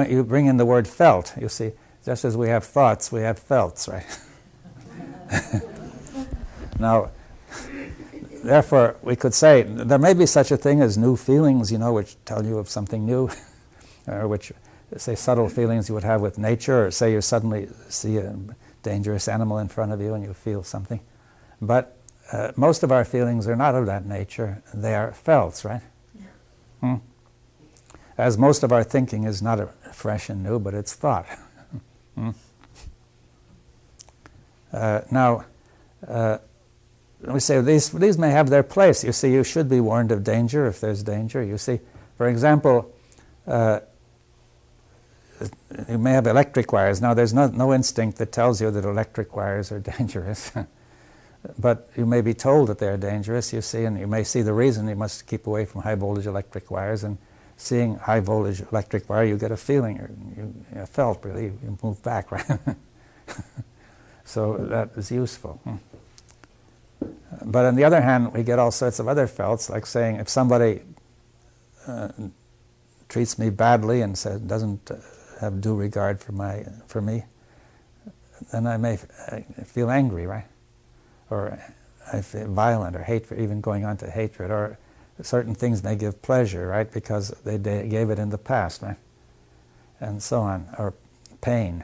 you bring in the word felt. You see, just as we have thoughts, we have felts, right? Now, therefore, we could say there may be such a thing as new feelings, which tell you of something new, or which, say, subtle feelings you would have with nature, or say you suddenly see a dangerous animal in front of you and you feel something. But most of our feelings are not of that nature. They are felts, right? Yeah. As most of our thinking is not fresh and new, but it's thought. Now, we say these may have their place. You see, you should be warned of danger if there's danger. You see, for example, you may have electric wires. Now, there's no instinct that tells you that electric wires are dangerous. But you may be told that they're dangerous, you see, and you may see the reason you must keep away from high-voltage electric wires. And seeing high-voltage electric wire, you get a feeling, or you felt, really, you move back, right? So that is useful. But on the other hand, we get all sorts of other felts, like saying if somebody treats me badly and doesn't have due regard for me, then I may feel angry, right? Or I feel violent or hateful, even going on to hatred. Or certain things may give pleasure, right? Because they gave it in the past, right? And so on. Or pain,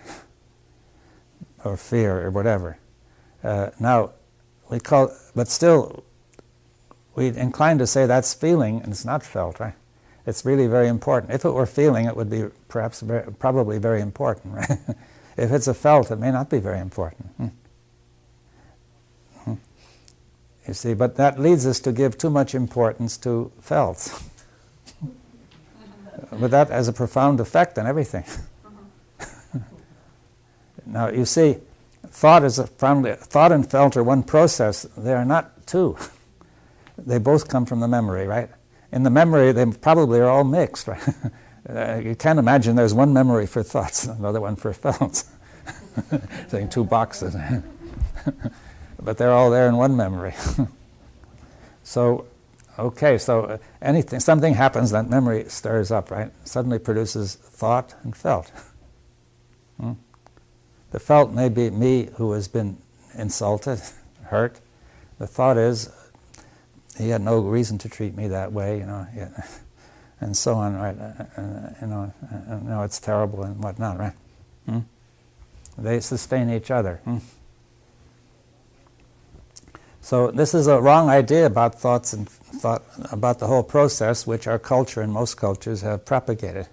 or fear, or whatever. Now, but still, we're inclined to say that's feeling, and it's not felt, right? It's really very important. If it were feeling, it would be probably very important, right? If it's a felt, it may not be very important. You see, but that leads us to give too much importance to felts. But that has a profound effect on everything. Now, you see, thought and felt are one process. They are not two. They both come from the memory, right? In the memory, they probably are all mixed, right? You can't imagine there's one memory for thoughts, another one for felts. Saying two boxes. But they're all there in one memory. So, okay, so something happens, that memory stirs up, right? Suddenly produces thought and felt. The felt may be me who has been insulted, hurt. The thought is, he had no reason to treat me that way, and so on, right? No, it's terrible and whatnot, right? They sustain each other. So this is a wrong idea about thoughts and about the whole process, which our culture and most cultures have propagated,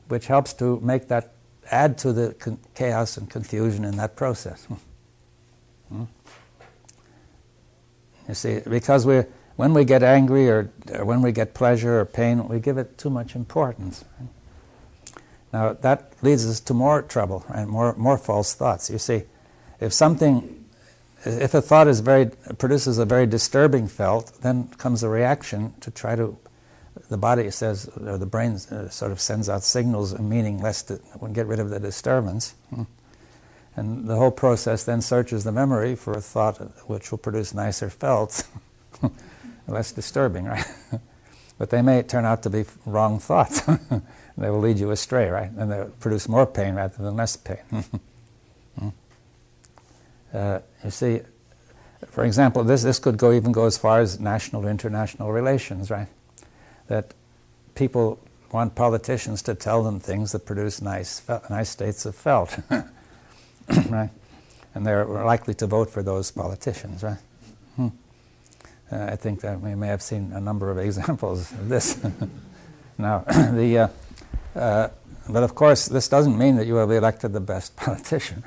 which helps to make that add to the chaos and confusion in that process. You see, because when we get angry or when we get pleasure or pain, we give it too much importance. Right? Now that leads us to more trouble and more false thoughts. You see, if a thought produces a very disturbing felt, then comes a reaction to try to. The body says, or the brain sort of sends out signals of meaning, lest it would get rid of the disturbance. And the whole process then searches the memory for a thought which will produce nicer felt, less disturbing, right? But they may turn out to be wrong thoughts. They will lead you astray, right? And they'll produce more pain rather than less pain. You see, for example, this could even go as far as national or international relations, right? That people want politicians to tell them things that produce nice states of felt, right? And they're likely to vote for those politicians, right? I think that we may have seen a number of examples of this. Now, but of course, this doesn't mean that you have elected the best politician.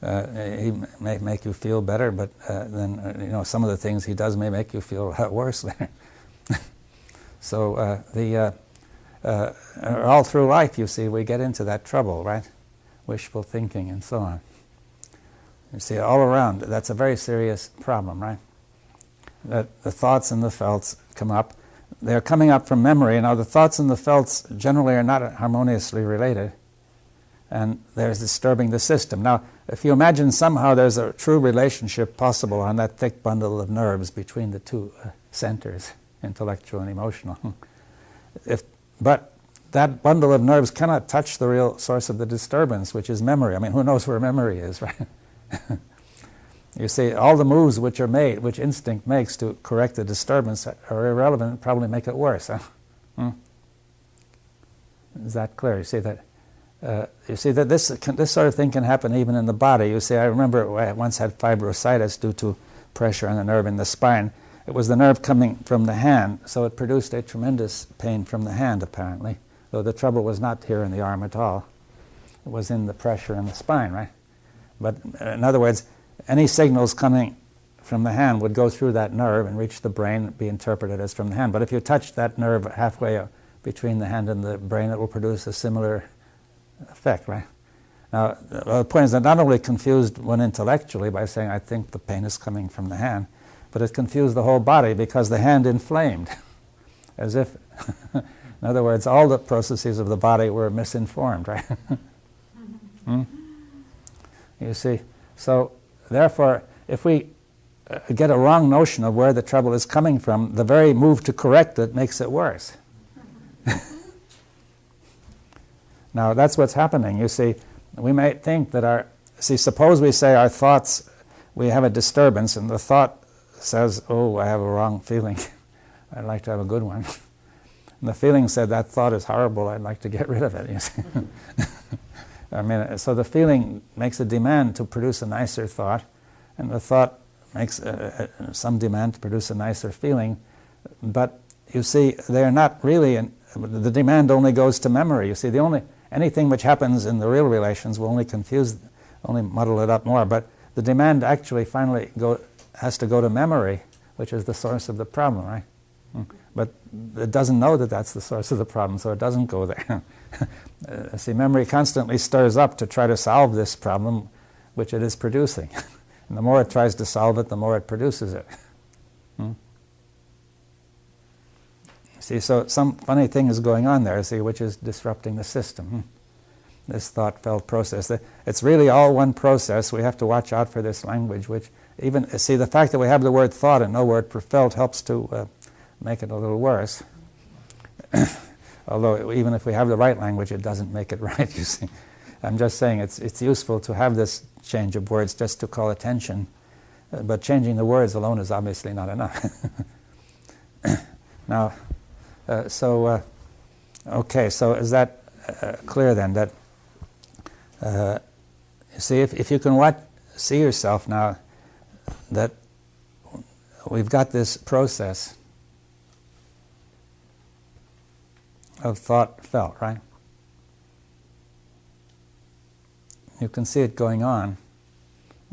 He may make you feel better, but then some of the things he does may make you feel a lot worse later. So all through life, you see, we get into that trouble, right? Wishful thinking and so on. You see, all around, that's a very serious problem, right? That the thoughts and the felts come up. They're coming up from memory. Now, the thoughts and the felts generally are not harmoniously related, and they're disturbing the system. Now, if you imagine somehow there's a true relationship possible on that thick bundle of nerves between the two centers, intellectual and emotional. But that bundle of nerves cannot touch the real source of the disturbance, which is memory. I mean, who knows where memory is, right? You see, all the moves which are made, which instinct makes to correct the disturbance, are irrelevant and probably make it worse. Huh? Is that clear? You see that this sort of thing can happen even in the body. You see, I remember I once had fibrositis due to pressure on the nerve in the spine. It was the nerve coming from the hand, so it produced a tremendous pain from the hand, apparently, though the trouble was not here in the arm at all. It was in the pressure in the spine, right? But in other words, any signals coming from the hand would go through that nerve and reach the brain and be interpreted as from the hand. But if you touch that nerve halfway between the hand and the brain, it will produce a similar effect, right? Now, the point is that not only confused one intellectually by saying, I think the pain is coming from the hand, but it confused the whole body because the hand inflamed, as if, in other words, all the processes of the body were misinformed, right? You see, so therefore, if we get a wrong notion of where the trouble is coming from, the very move to correct it makes it worse. Now, that's what's happening. You see, we might think that suppose we say our thoughts, we have a disturbance, and the thought says, oh, I have a wrong feeling. I'd like to have a good one. And the feeling said, that thought is horrible. I'd like to get rid of it. You see? I mean, so the feeling makes a demand to produce a nicer thought, and the thought makes some demand to produce a nicer feeling. But you see, they're not really, the demand only goes to memory. You see, anything which happens in the real relations will only muddle it up more. But the demand actually finally has to go to memory, which is the source of the problem, right? But it doesn't know that that's the source of the problem, so it doesn't go there. See, memory constantly stirs up to try to solve this problem, which it is producing. And the more it tries to solve it, the more it produces it. See, so some funny thing is going on there, see, which is disrupting the system. This thought-felt process. It's really all one process. We have to watch out for this language, which even, see, the fact that we have the word thought and no word for felt helps to make it a little worse. Although even if we have the right language, it doesn't make it right, you see. I'm just saying it's useful to have this change of words just to call attention. But changing the words alone is obviously not enough. Now, okay, so is that clear then? That you see, if you can see yourself now, that we've got this process of thought felt, right? You can see it going on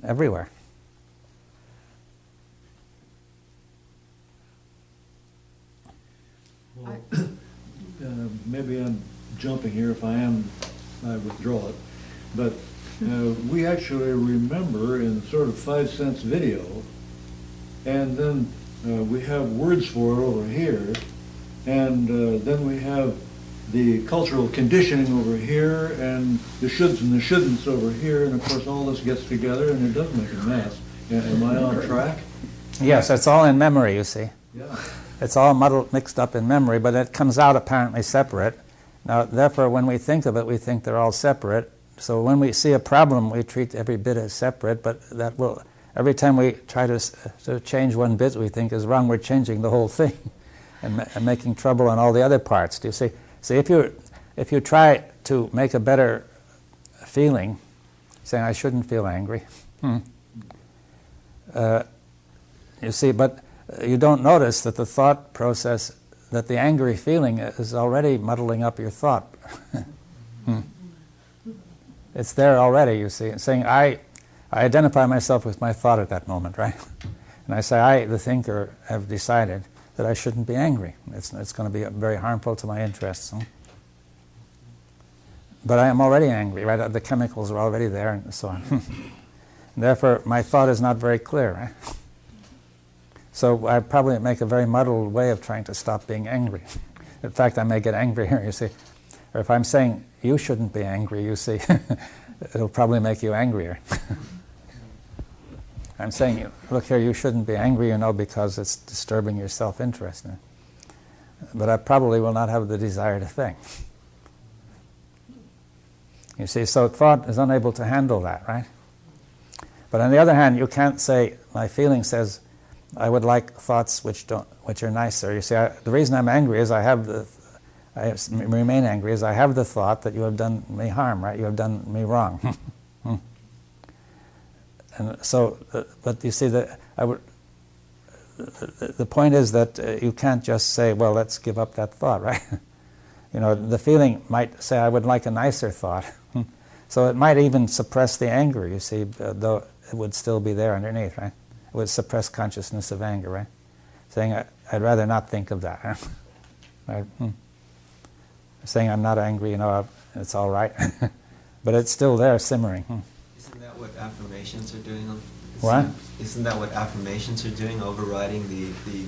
everywhere. Maybe I'm jumping here. If I am, I withdraw it. But we actually remember in sort of 5 cents video, and then we have words for it over here, and then we have the cultural conditioning over here, and the shoulds and the shouldn'ts over here, and of course all this gets together and it does make a mess. Am I on track? Yes, it's all in memory, you see. Yeah. It's all muddled, mixed up in memory, but it comes out apparently separate. Now, therefore, when we think of it, we think they're all separate. So when we see a problem, we treat every bit as separate, but that will, every time we try to change one bit we think is wrong, we're changing the whole thing and making trouble on all the other parts. Do you see? See, if you try to make a better feeling, saying I shouldn't feel angry, you see, but you don't notice that the thought process, that the angry feeling is already muddling up your thought. It's there already, you see. It's saying I identify myself with my thought at that moment, right? And I say, I, the thinker, have decided that I shouldn't be angry. It's going to be very harmful to my interests. But I am already angry, right? The chemicals are already there and so on. And therefore, my thought is not very clear, right? So I probably make a very muddled way of trying to stop being angry. In fact, I may get angrier, you see. Or if I'm saying, you shouldn't be angry, you see, it'll probably make you angrier. I'm saying, look here, you shouldn't be angry, you know, because it's disturbing your self-interest. But I probably will not have the desired effect. You see, so thought is unable to handle that, right? But on the other hand, you can't say, my feeling says, I would like thoughts which are nicer. You see, the reason I'm angry is I remain angry is I have the thought that you have done me harm, right? You have done me wrong. And so, but you see, the point is that you can't just say, well, let's give up that thought, right? You know, the feeling might say, I would like a nicer thought. So it might even suppress the anger, you see, though it would still be there underneath, right? It would suppress consciousness of anger, right? Saying, I'd rather not think of that. Right? Saying I'm not angry, you know, it's all right. But it's still there, simmering. Isn't that what affirmations are doing? What? Isn't that what affirmations are doing, overriding the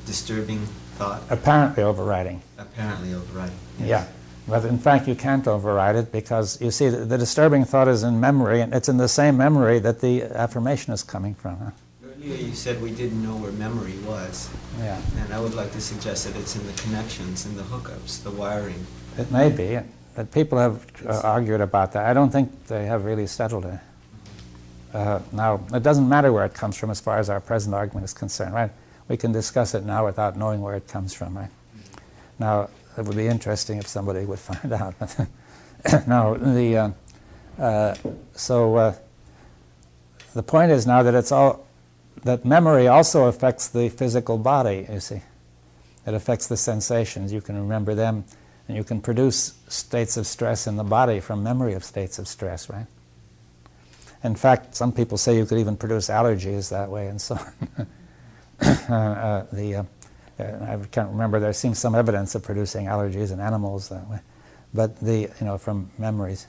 disturbing thought? Apparently overriding. Apparently overriding. Yes. Yeah. But in fact, you can't override it because, you see, the disturbing thought is in memory, and it's in the same memory that the affirmation is coming from. Huh? Earlier you said we didn't know where memory was. Yeah. And I would like to suggest that it's in the connections, in the hookups, the wiring. It may be, but people have argued about that. I don't think they have really settled it. Now, it doesn't matter where it comes from as far as our present argument is concerned, right? We can discuss it now without knowing where it comes from, right? Now, it would be interesting if somebody would find out. Now, the point is now that that memory also affects the physical body, you see. It affects the sensations. You can remember them, and you can produce states of stress in the body from memory of states of stress, right? In fact, some people say you could even produce allergies that way and so on. I can't remember, there seems some evidence of producing allergies in animals that way. But from memories.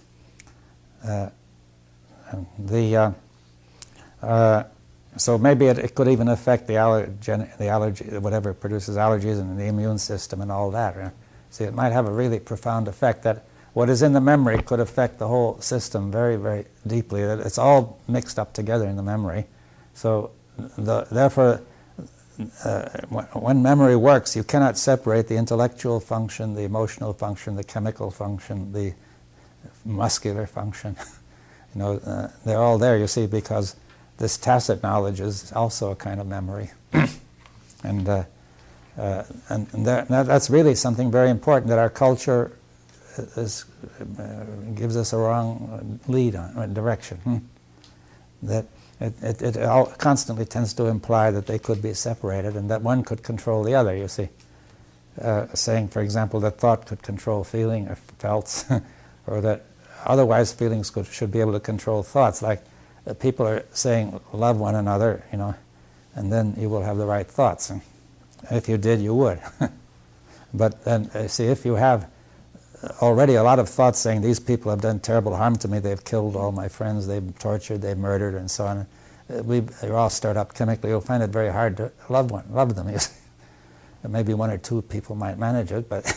So maybe it could even affect the allergy, whatever produces allergies and the immune system and all that. Right? See, it might have a really profound effect that what is in the memory could affect the whole system very, very deeply. That it's all mixed up together in the memory. So therefore, when memory works, you cannot separate the intellectual function, the emotional function, the chemical function, the muscular function. They're all there, you see, because this tacit knowledge is also a kind of memory. And that's really something very important that our culture gives us a wrong lead on, direction. That it constantly tends to imply that they could be separated and that one could control the other, you see. Saying, for example, that thought could control feeling or felt, or that otherwise feelings should be able to control thoughts. Like people are saying, love one another, and then you will have the right thoughts. And if you did, you would. But then, see, if you have already a lot of thoughts saying these people have done terrible harm to me, they've killed all my friends, they've tortured, they've murdered, and so on, they're all stirred up chemically, you'll find it very hard to love them. You see. Maybe one or two people might manage it, but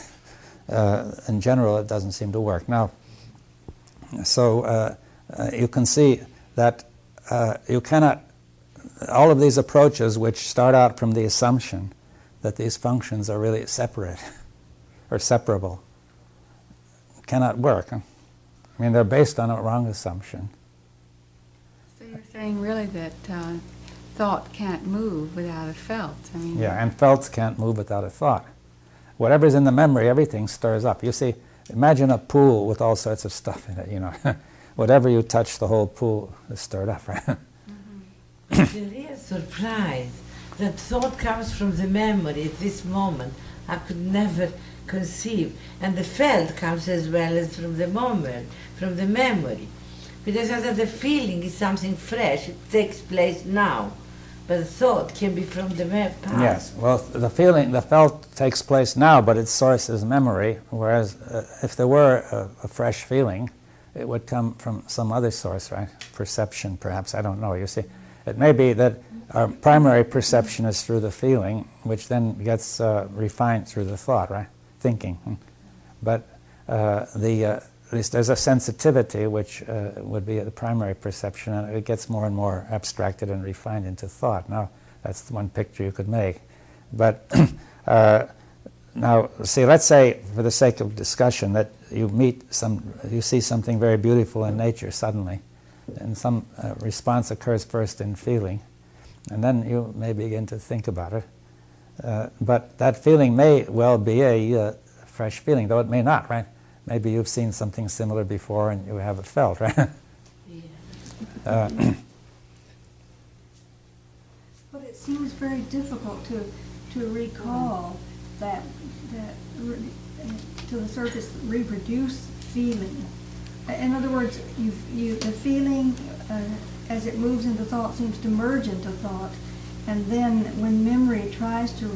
in general it doesn't seem to work. Now, so you can see that you cannot, all of these approaches which start out from the assumption that these functions are really separate or separable cannot work. I mean, they're based on a wrong assumption. So you're saying really that thought can't move without a felt. I mean, Yeah, and felts can't move without a thought. Whatever's in the memory, everything stirs up. You see, imagine a pool with all sorts of stuff in it, you know. Whatever you touch, the whole pool is stirred up, right? The real surprise that thought comes from the memory at this moment I could never conceive, and the felt comes as well as from the moment, from the memory, because the feeling is something fresh. It takes place now, but the thought can be from the past. Yes. Well, the feeling, the felt takes place now, but its source is memory. Whereas if there were a fresh feeling, it would come from some other source, right? Perception, perhaps. I don't know. You see, it may be that our primary perception is through the feeling, which then gets refined through the thought, right? Thinking. But at least there's a sensitivity which would be the primary perception, and it gets more and more abstracted and refined into thought. Now, that's the one picture you could make. But now, see, let's say, for the sake of discussion, that you see something very beautiful in nature suddenly, and some response occurs first in feeling, and then you may begin to think about it. But that feeling may well be a fresh feeling, though it may not, right? Maybe you've seen something similar before and you have it felt, right? Yeah. But it seems very difficult to recall that to the surface reproduce feeling. In other words, the feeling as it moves into thought seems to merge into thought, and then when memory tries to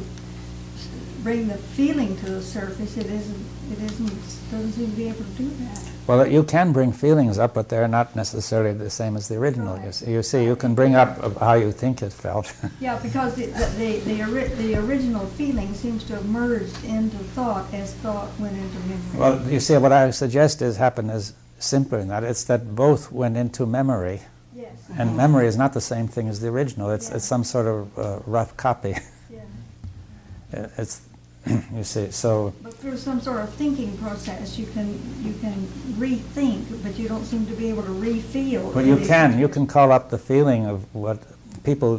bring the feeling to the surface, it doesn't seem to be able to do that. Well, you can bring feelings up, but they're not necessarily the same as the original. Right. You see, you can bring up how you think it felt. Yeah, because the original feeling seems to have merged into thought as thought went into memory. Well, you see, what I suggest happened is simpler than that. It's that both went into memory, Yes. and memory is not the same thing as the original. It's some sort of rough copy. Yeah. It's you see, so. But through some sort of thinking process, you can rethink, but you don't seem to be able to re-feel. Well, you can call up the feeling of what people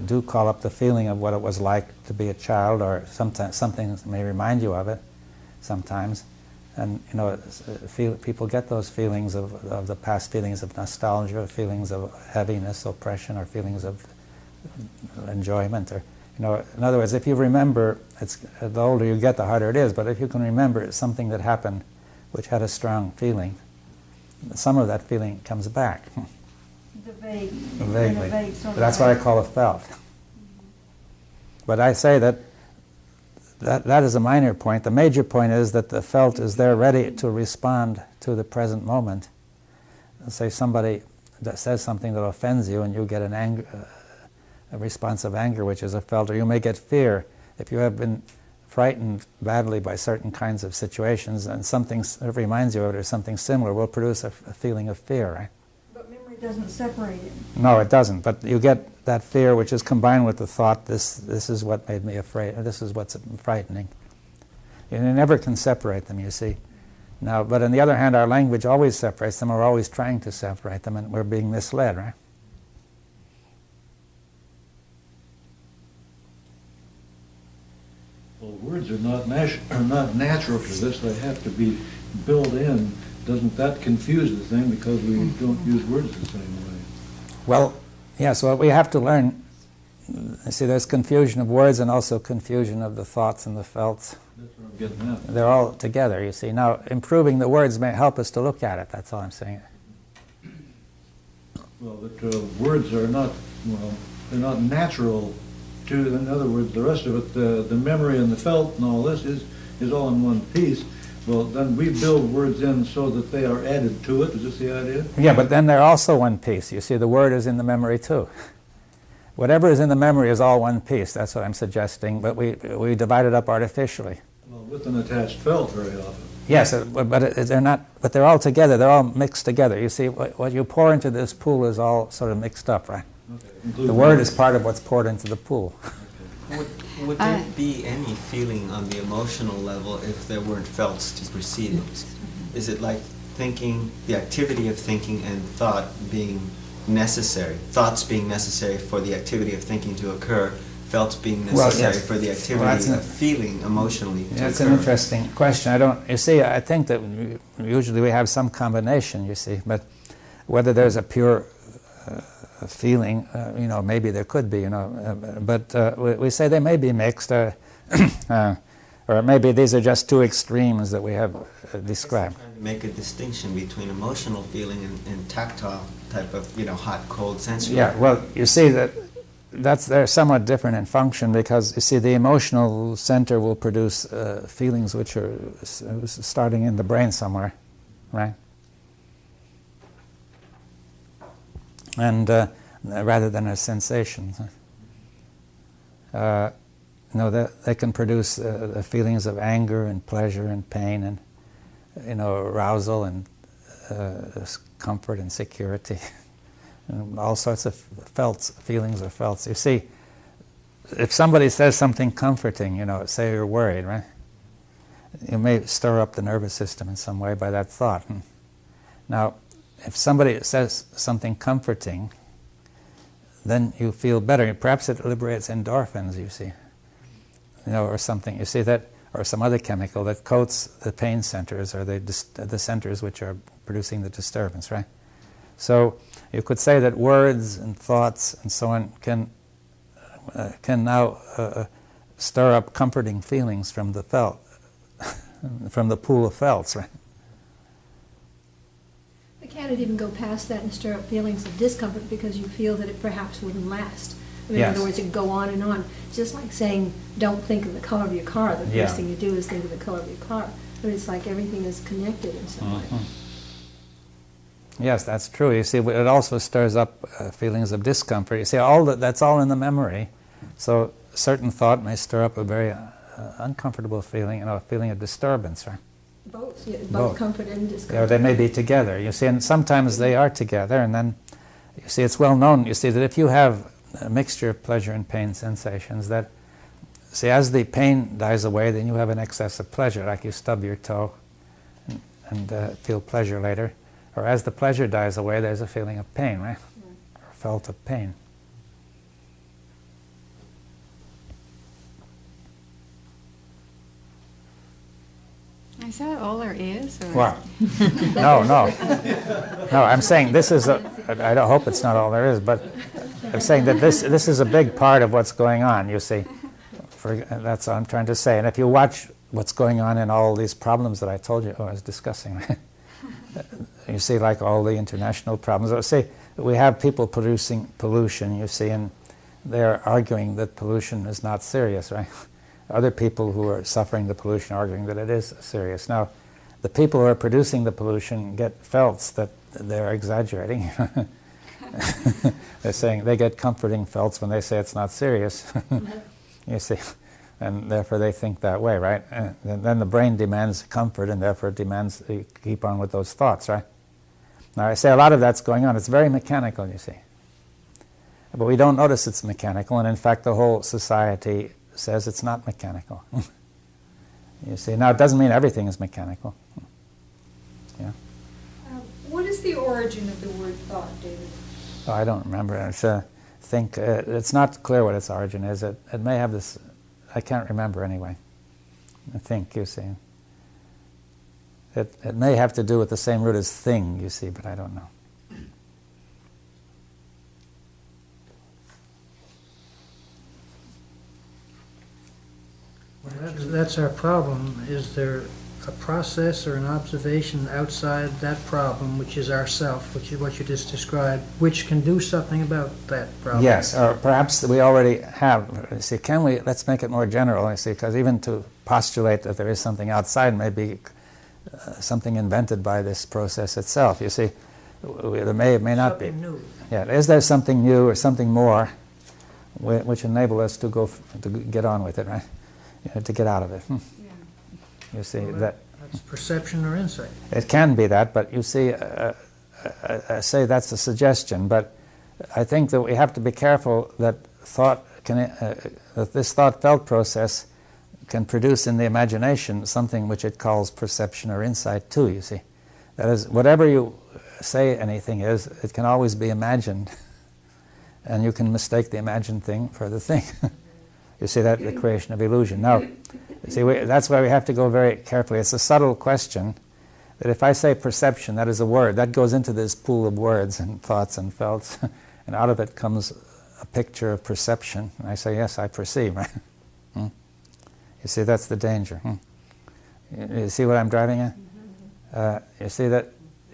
do call up the feeling of what it was like to be a child, or sometimes something may remind you of it sometimes. And you know, people get those feelings of the past, feelings of nostalgia, feelings of heaviness, oppression, or feelings of enjoyment. Or, you know, in other words, if you remember, the older you get, the harder it is. But if you can remember something that happened, which had a strong feeling, some of that feeling comes back. The vague. Vaguely. Vague sort of That's what I call a felt. But I say that is a minor point. The major point is that the felt is there ready to respond to the present moment. Say somebody that says something that offends you, and you get a response of anger, which is a felt, or you may get fear. If you have been frightened badly by certain kinds of situations, and something reminds you of it, or something similar, will produce a feeling of fear, right? But memory doesn't separate it. No, it doesn't. But you get that fear, which is combined with the thought, this is what made me afraid, or this is what's frightening. You never can separate them, you see. Now, but on the other hand, our language always separates them. We're always trying to separate them, and we're being misled, right? Well, words are not natural to this. They have to be built in. Doesn't that confuse the thing because we don't use words the same way? Well, yes, well, we have to learn. See, there's confusion of words and also confusion of the thoughts and the felts. That's what I'm getting at. They're all together, you see. Now, improving the words may help us to look at it. That's all I'm saying. Well, that words are not, they're not natural to, in other words, the rest of it, the memory and the felt and all this is all in one piece, well, then we build words in so that they are added to it. Is this the idea? Yeah, but then they're also one piece. You see, the word is in the memory too. Whatever is in the memory is all one piece. That's what I'm suggesting, but we divide it up artificially. Well, with an attached felt very often. Yes, they're not. But they're all together. They're all mixed together. You see, what you pour into this pool is all sort of mixed up, right? Okay. The word is part of what's poured into the pool. Would there be any feeling on the emotional level if there weren't felts to precede it? Is it like thinking, the activity of thinking and thought being necessary, thoughts being necessary for the activity of thinking to occur, felts being necessary yes. for the activity of feeling emotionally to That's occur? an interesting question. You see, I think that usually we have some combination, you see, but whether there's a pure feeling, maybe there could be, but we say they may be mixed, or maybe these are just two extremes that we have described. Trying to make a distinction between emotional feeling and tactile type of, hot, cold, sensory. Yeah, well, you see they're somewhat different in function, because you see the emotional center will produce feelings which are starting in the brain somewhere, right? And rather than as sensations. They can produce the feelings of anger and pleasure and pain and, arousal and comfort and security. And all sorts of feelings or felts. You see, if somebody says something comforting, say you're worried, right? You may stir up the nervous system in some way by that thought. Now, if somebody says something comforting, then you feel better. Perhaps it liberates endorphins, you see, or something. You see that, or some other chemical that coats the pain centers, or the centers which are producing the disturbance, right? So you could say that words and thoughts and so on can now stir up comforting feelings from the felt, from the pool of felts, right? Can it even go past that and stir up feelings of discomfort because you feel that it perhaps wouldn't last? I mean, Yes. In other words, it can go on and on. It's just like saying, don't think of the color of your car. The Yeah. first thing you do is think of the color of your car. But it's like everything is connected in some way. Yes, that's true. You see, it also stirs up feelings of discomfort. You see, that's all in the memory. So a certain thought may stir up a very uncomfortable feeling, a feeling of disturbance, right? Both, yeah, both Both. comfort and discomfort. They may be together, you see, and sometimes they are together, and then, you see, it's well known, you see, that if you have a mixture of pleasure and pain sensations, that, see, as the pain dies away, then you have an excess of pleasure, like you stub your toe and feel pleasure later, or as the pleasure dies away, there's a feeling of pain, right? Or felt of pain. Is that all there is? Or What? No. No, I'm saying this is I don't hope it's not all there is, but I'm saying that this is a big part of what's going on, you see. That's what I'm trying to say. And if you watch what's going on in all these problems that I told you, I was discussing, you see, like all the international problems. See, we have people producing pollution, you see, and they're arguing that pollution is not serious, right? Other people who are suffering the pollution are arguing that it is serious. Now, the people who are producing the pollution get felts that they're exaggerating. They're saying they get comforting felts when they say it's not serious. You see, and therefore they think that way, right? And then the brain demands comfort, and therefore it demands you keep on with those thoughts, right? Now, I say a lot of that's going on. It's very mechanical, you see. But we don't notice it's mechanical, and in fact the whole society says it's not mechanical. You see, now it doesn't mean everything is mechanical. Yeah. What is the origin of the word thought, David? Oh, I don't remember. It's not clear what its origin is. It may have this. I can't remember anyway. I think, you see. It may have to do with the same root as thing, you see, but I don't know. That's our problem. Is there a process or an observation outside that problem, which is ourself, which is what you just described, which can do something about that problem? Yes, or perhaps we already have. You see, let's make it more general, you see, because even to postulate that there is something outside may be something invented by this process itself. You see, there may not be. Something new. Yeah, is there something new or something more which enable us to to get on with it, right? You know, to get out of it. You see that. That's perception or insight. It can be that, but you see, I say that's a suggestion, but I think that we have to be careful that that this thought-felt process can produce in the imagination something which it calls perception or insight too, you see. That is, whatever you say anything is, it can always be imagined, and you can mistake the imagined thing for the thing. You see that, the creation of illusion. Now, you see, that's why we have to go very carefully. It's a subtle question that if I say perception, that is a word, that goes into this pool of words and thoughts and felts, and out of it comes a picture of perception. And I say, yes, I perceive. Right? You see, that's the danger. You see what I'm driving at? You see that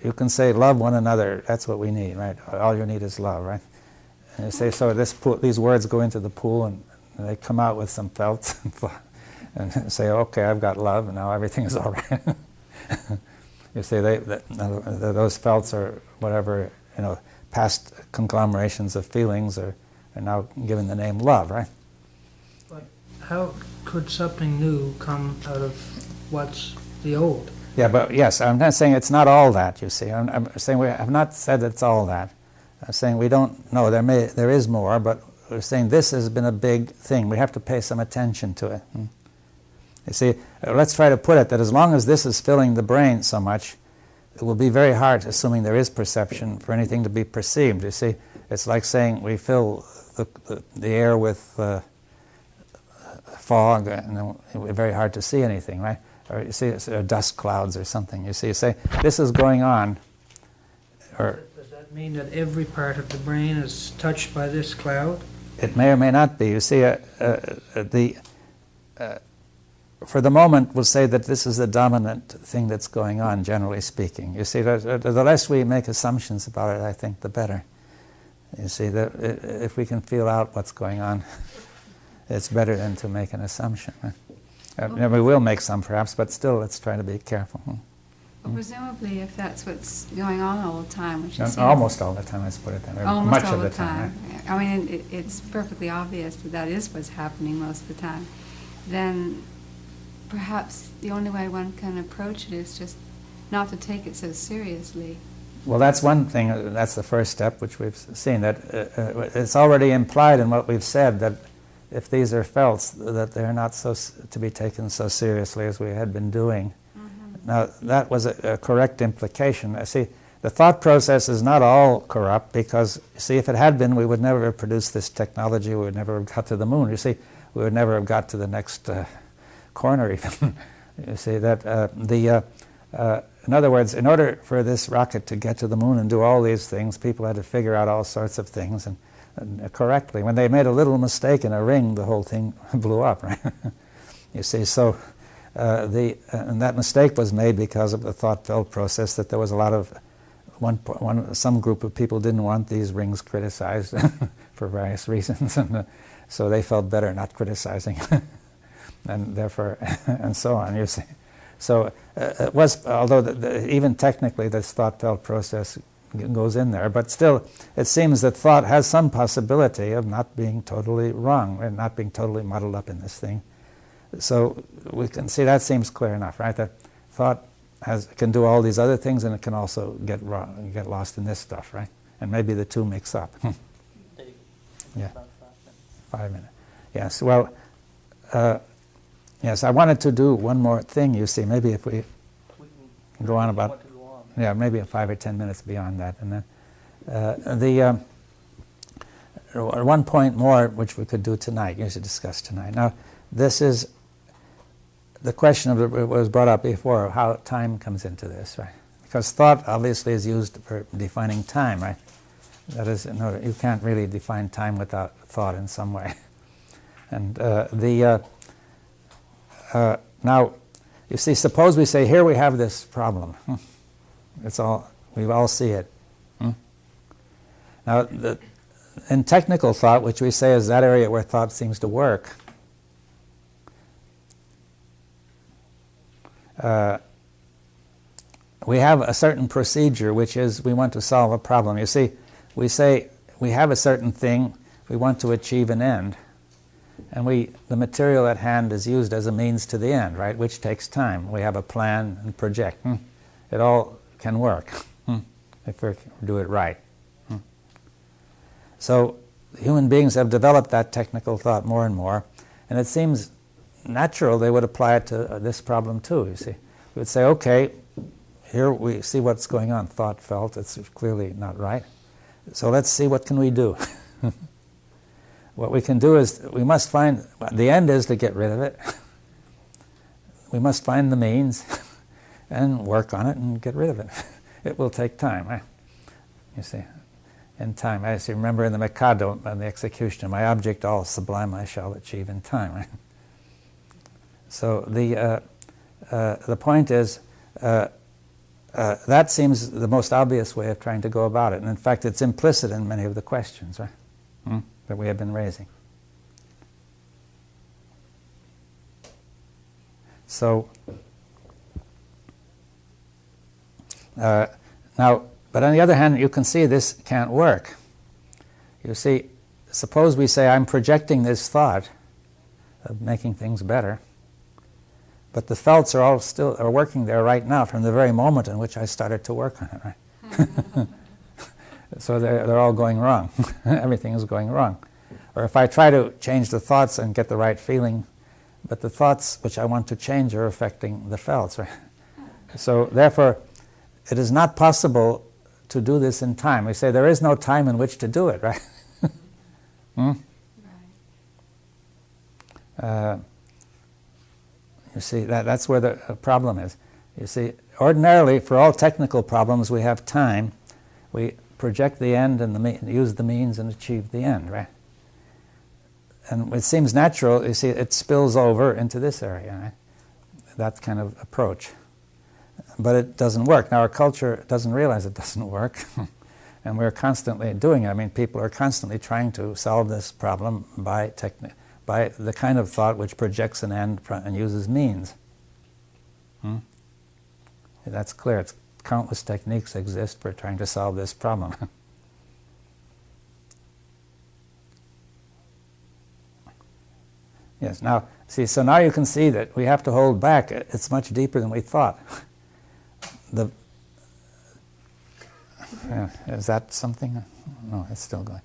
you can say, love one another, that's what we need, right? All you need is love, right? And you say, so these words go into the pool and they come out with some felt and say, okay, I've got love, and now everything is all right. You see, those felts are whatever, past conglomerations of feelings are now given the name love, right? But how could something new come out of what's the old? Yeah, but yes, I'm not saying it's not all that, you see. I'm saying we have not said it's all that. I'm saying we don't know. There is more, but we're saying this has been a big thing. We have to pay some attention to it. You see, let's try to put it that as long as this is filling the brain so much, it will be very hard, assuming there is perception, for anything to be perceived. You see, it's like saying we fill the air with fog, and then it's very hard to see anything, right? Or you see, it's dust clouds or something. You see, you say, this is going on, or... Does that mean that every part of the brain is touched by this cloud? It may or may not be. You see, for the moment, we'll say that this is the dominant thing that's going on, generally speaking. You see, the less we make assumptions about it, I think, the better. You see, that if we can feel out what's going on, it's better than to make an assumption. We will make some, perhaps, but still, let's try to be careful. Well, presumably, if that's what's going on all the time, which is almost all the time, let's put it that way. almost Much all of the the time. time. I mean, it's perfectly obvious that that is what's happening most of the time. Then perhaps the only way one can approach it is just not to take it so seriously. Well, that's one thing. That's the first step, which we've seen. That it's already implied in what we've said that if these are felts, that they're not to be taken so seriously as we had been doing. Now, that was a correct implication. See, the thought process is not all corrupt because, see, if it had been, we would never have produced this technology, we would never have got to the moon. You see, we would never have got to the next corner even. You see, that in other words, in order for this rocket to get to the moon and do all these things, people had to figure out all sorts of things and correctly. When they made a little mistake in a ring, the whole thing blew up, right? You see, so... and that mistake was made because of the thought-felt process that there was a lot of some group of people didn't want these rings criticized for various reasons, and so they felt better not criticizing, and therefore, and so on. You see, so it was, although even technically this thought-felt process goes in there, but still, it seems that thought has some possibility of not being totally wrong and not being totally muddled up in this thing. So we can see that seems clear enough, right? That thought can do all these other things, and it can also get lost in this stuff, right? And maybe the two mix up. Yeah. 5 minutes. Yes. Well, yes. I wanted to do one more thing. You see, maybe if we go on about, maybe 5 or 10 minutes beyond that, and then one point more which we could do tonight. You should discuss tonight. Now, this is the question of it was brought up before, how time comes into this, right? Because thought obviously is used for defining time, right? That is, no, you can't really define time without thought in some way. And now, you see, suppose we say, here we have this problem. It's all, we all see it. Now, in technical thought, which we say is that area where thought seems to work, we have a certain procedure, which is we want to solve a problem. You see, we say we have a certain thing, we want to achieve an end, and the material at hand is used as a means to the end, right, which takes time. We have a plan and project. It all can work if we do it right. So human beings have developed that technical thought more and more, and it seems natural they would apply it to this problem too, you see. We would say, okay, here we see what's going on, thought, felt, it's clearly not right. So let's see what can we do. What we can do is, we must find, the end is to get rid of it. We must find the means and work on it and get rid of it. It will take time, right? You see, in time. I remember in the Mikado, on the execution, my object all sublime I shall achieve in time, right? So the point is, that seems the most obvious way of trying to go about it. And in fact, it's implicit in many of the questions, right, that we have been raising. So, now, but on the other hand, you can see this can't work. You see, suppose we say, I'm projecting this thought of making things better, but the felts are all still working there right now from the very moment in which I started to work on it, right? So they're all going wrong. Everything is going wrong. Or if I try to change the thoughts and get the right feeling, but the thoughts which I want to change are affecting the felts, right? So therefore, it is not possible to do this in time. We say there is no time in which to do it, right? You see, that's where the problem is. You see, ordinarily, for all technical problems, we have time. We project the end and use the means and achieve the end, right? And it seems natural, you see, it spills over into this area, right? That kind of approach. But it doesn't work. Now, our culture doesn't realize it doesn't work. And we're constantly doing it. I mean, people are constantly trying to solve this problem by the kind of thought which projects an end and uses means. That's clear. Countless techniques exist for trying to solve this problem. Yes, now, see, so now you can see that we have to hold back. It's much deeper than we thought. Is that something? No, it's still going.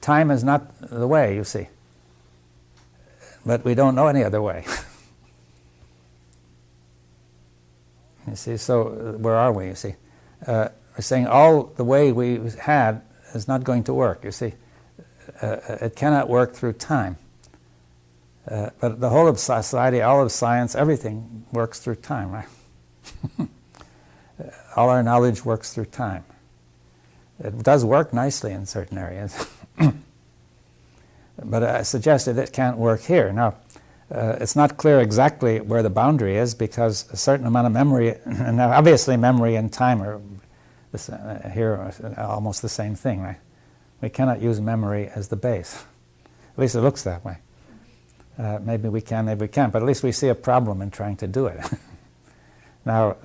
Time is not the way, you see. But we don't know any other way. You see, so where are we, you see? We're saying all the way we had is not going to work, you see. It cannot work through time. But the whole of society, all of science, everything works through time, right? All our knowledge works through time. It does work nicely in certain areas. But I suggested it can't work here. Now, it's not clear exactly where the boundary is, because a certain amount of memory, and obviously memory and time are here are almost the same thing, right? We cannot use memory as the base. At least it looks that way. Maybe we can, maybe we can't, but at least we see a problem in trying to do it. Now,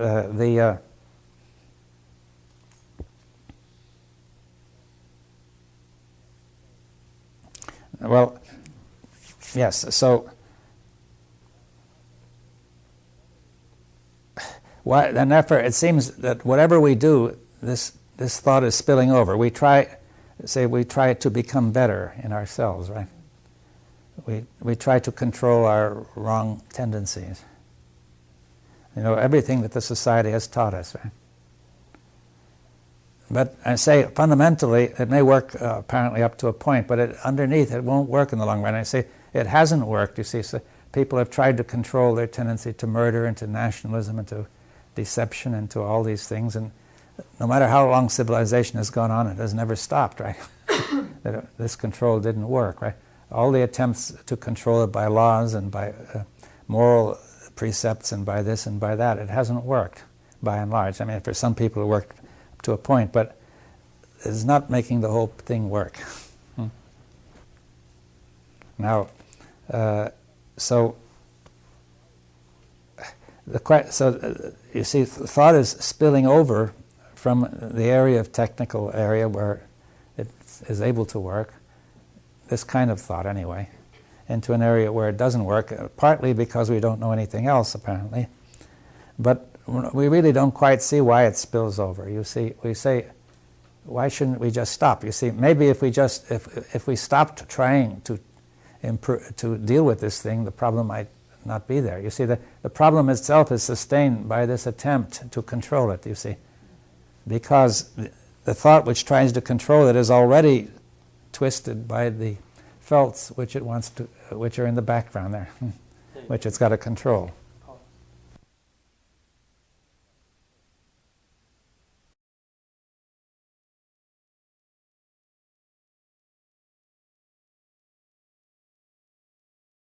well, yes, so and therefore it seems that whatever we do, this thought is spilling over. We try to become better in ourselves, right? We try to control our wrong tendencies. You know, everything that the society has taught us, right? But I say fundamentally it may work apparently up to a point, but underneath it won't work in the long run. I say it hasn't worked, you see. So people have tried to control their tendency to murder and to nationalism and to deception and to all these things, and no matter how long civilization has gone on, it has never stopped, right? This control didn't work, right? All the attempts to control it by laws and by moral precepts and by this and by that, it hasn't worked by and large. I mean, for some people it worked up to a point, but it's not making the whole thing work. Now, so You see, thought is spilling over from the area of technical area where it is able to work, this kind of thought anyway, into an area where it doesn't work, partly because we don't know anything else apparently, but we really don't quite see why it spills over. You see, we say, why shouldn't we just stop? You see, maybe if we stopped trying to deal with this thing, the problem might not be there. You see, the problem itself is sustained by this attempt to control it, you see, because the thought which tries to control it is already twisted by the felts which it wants to, which are in the background there, which it's got to control.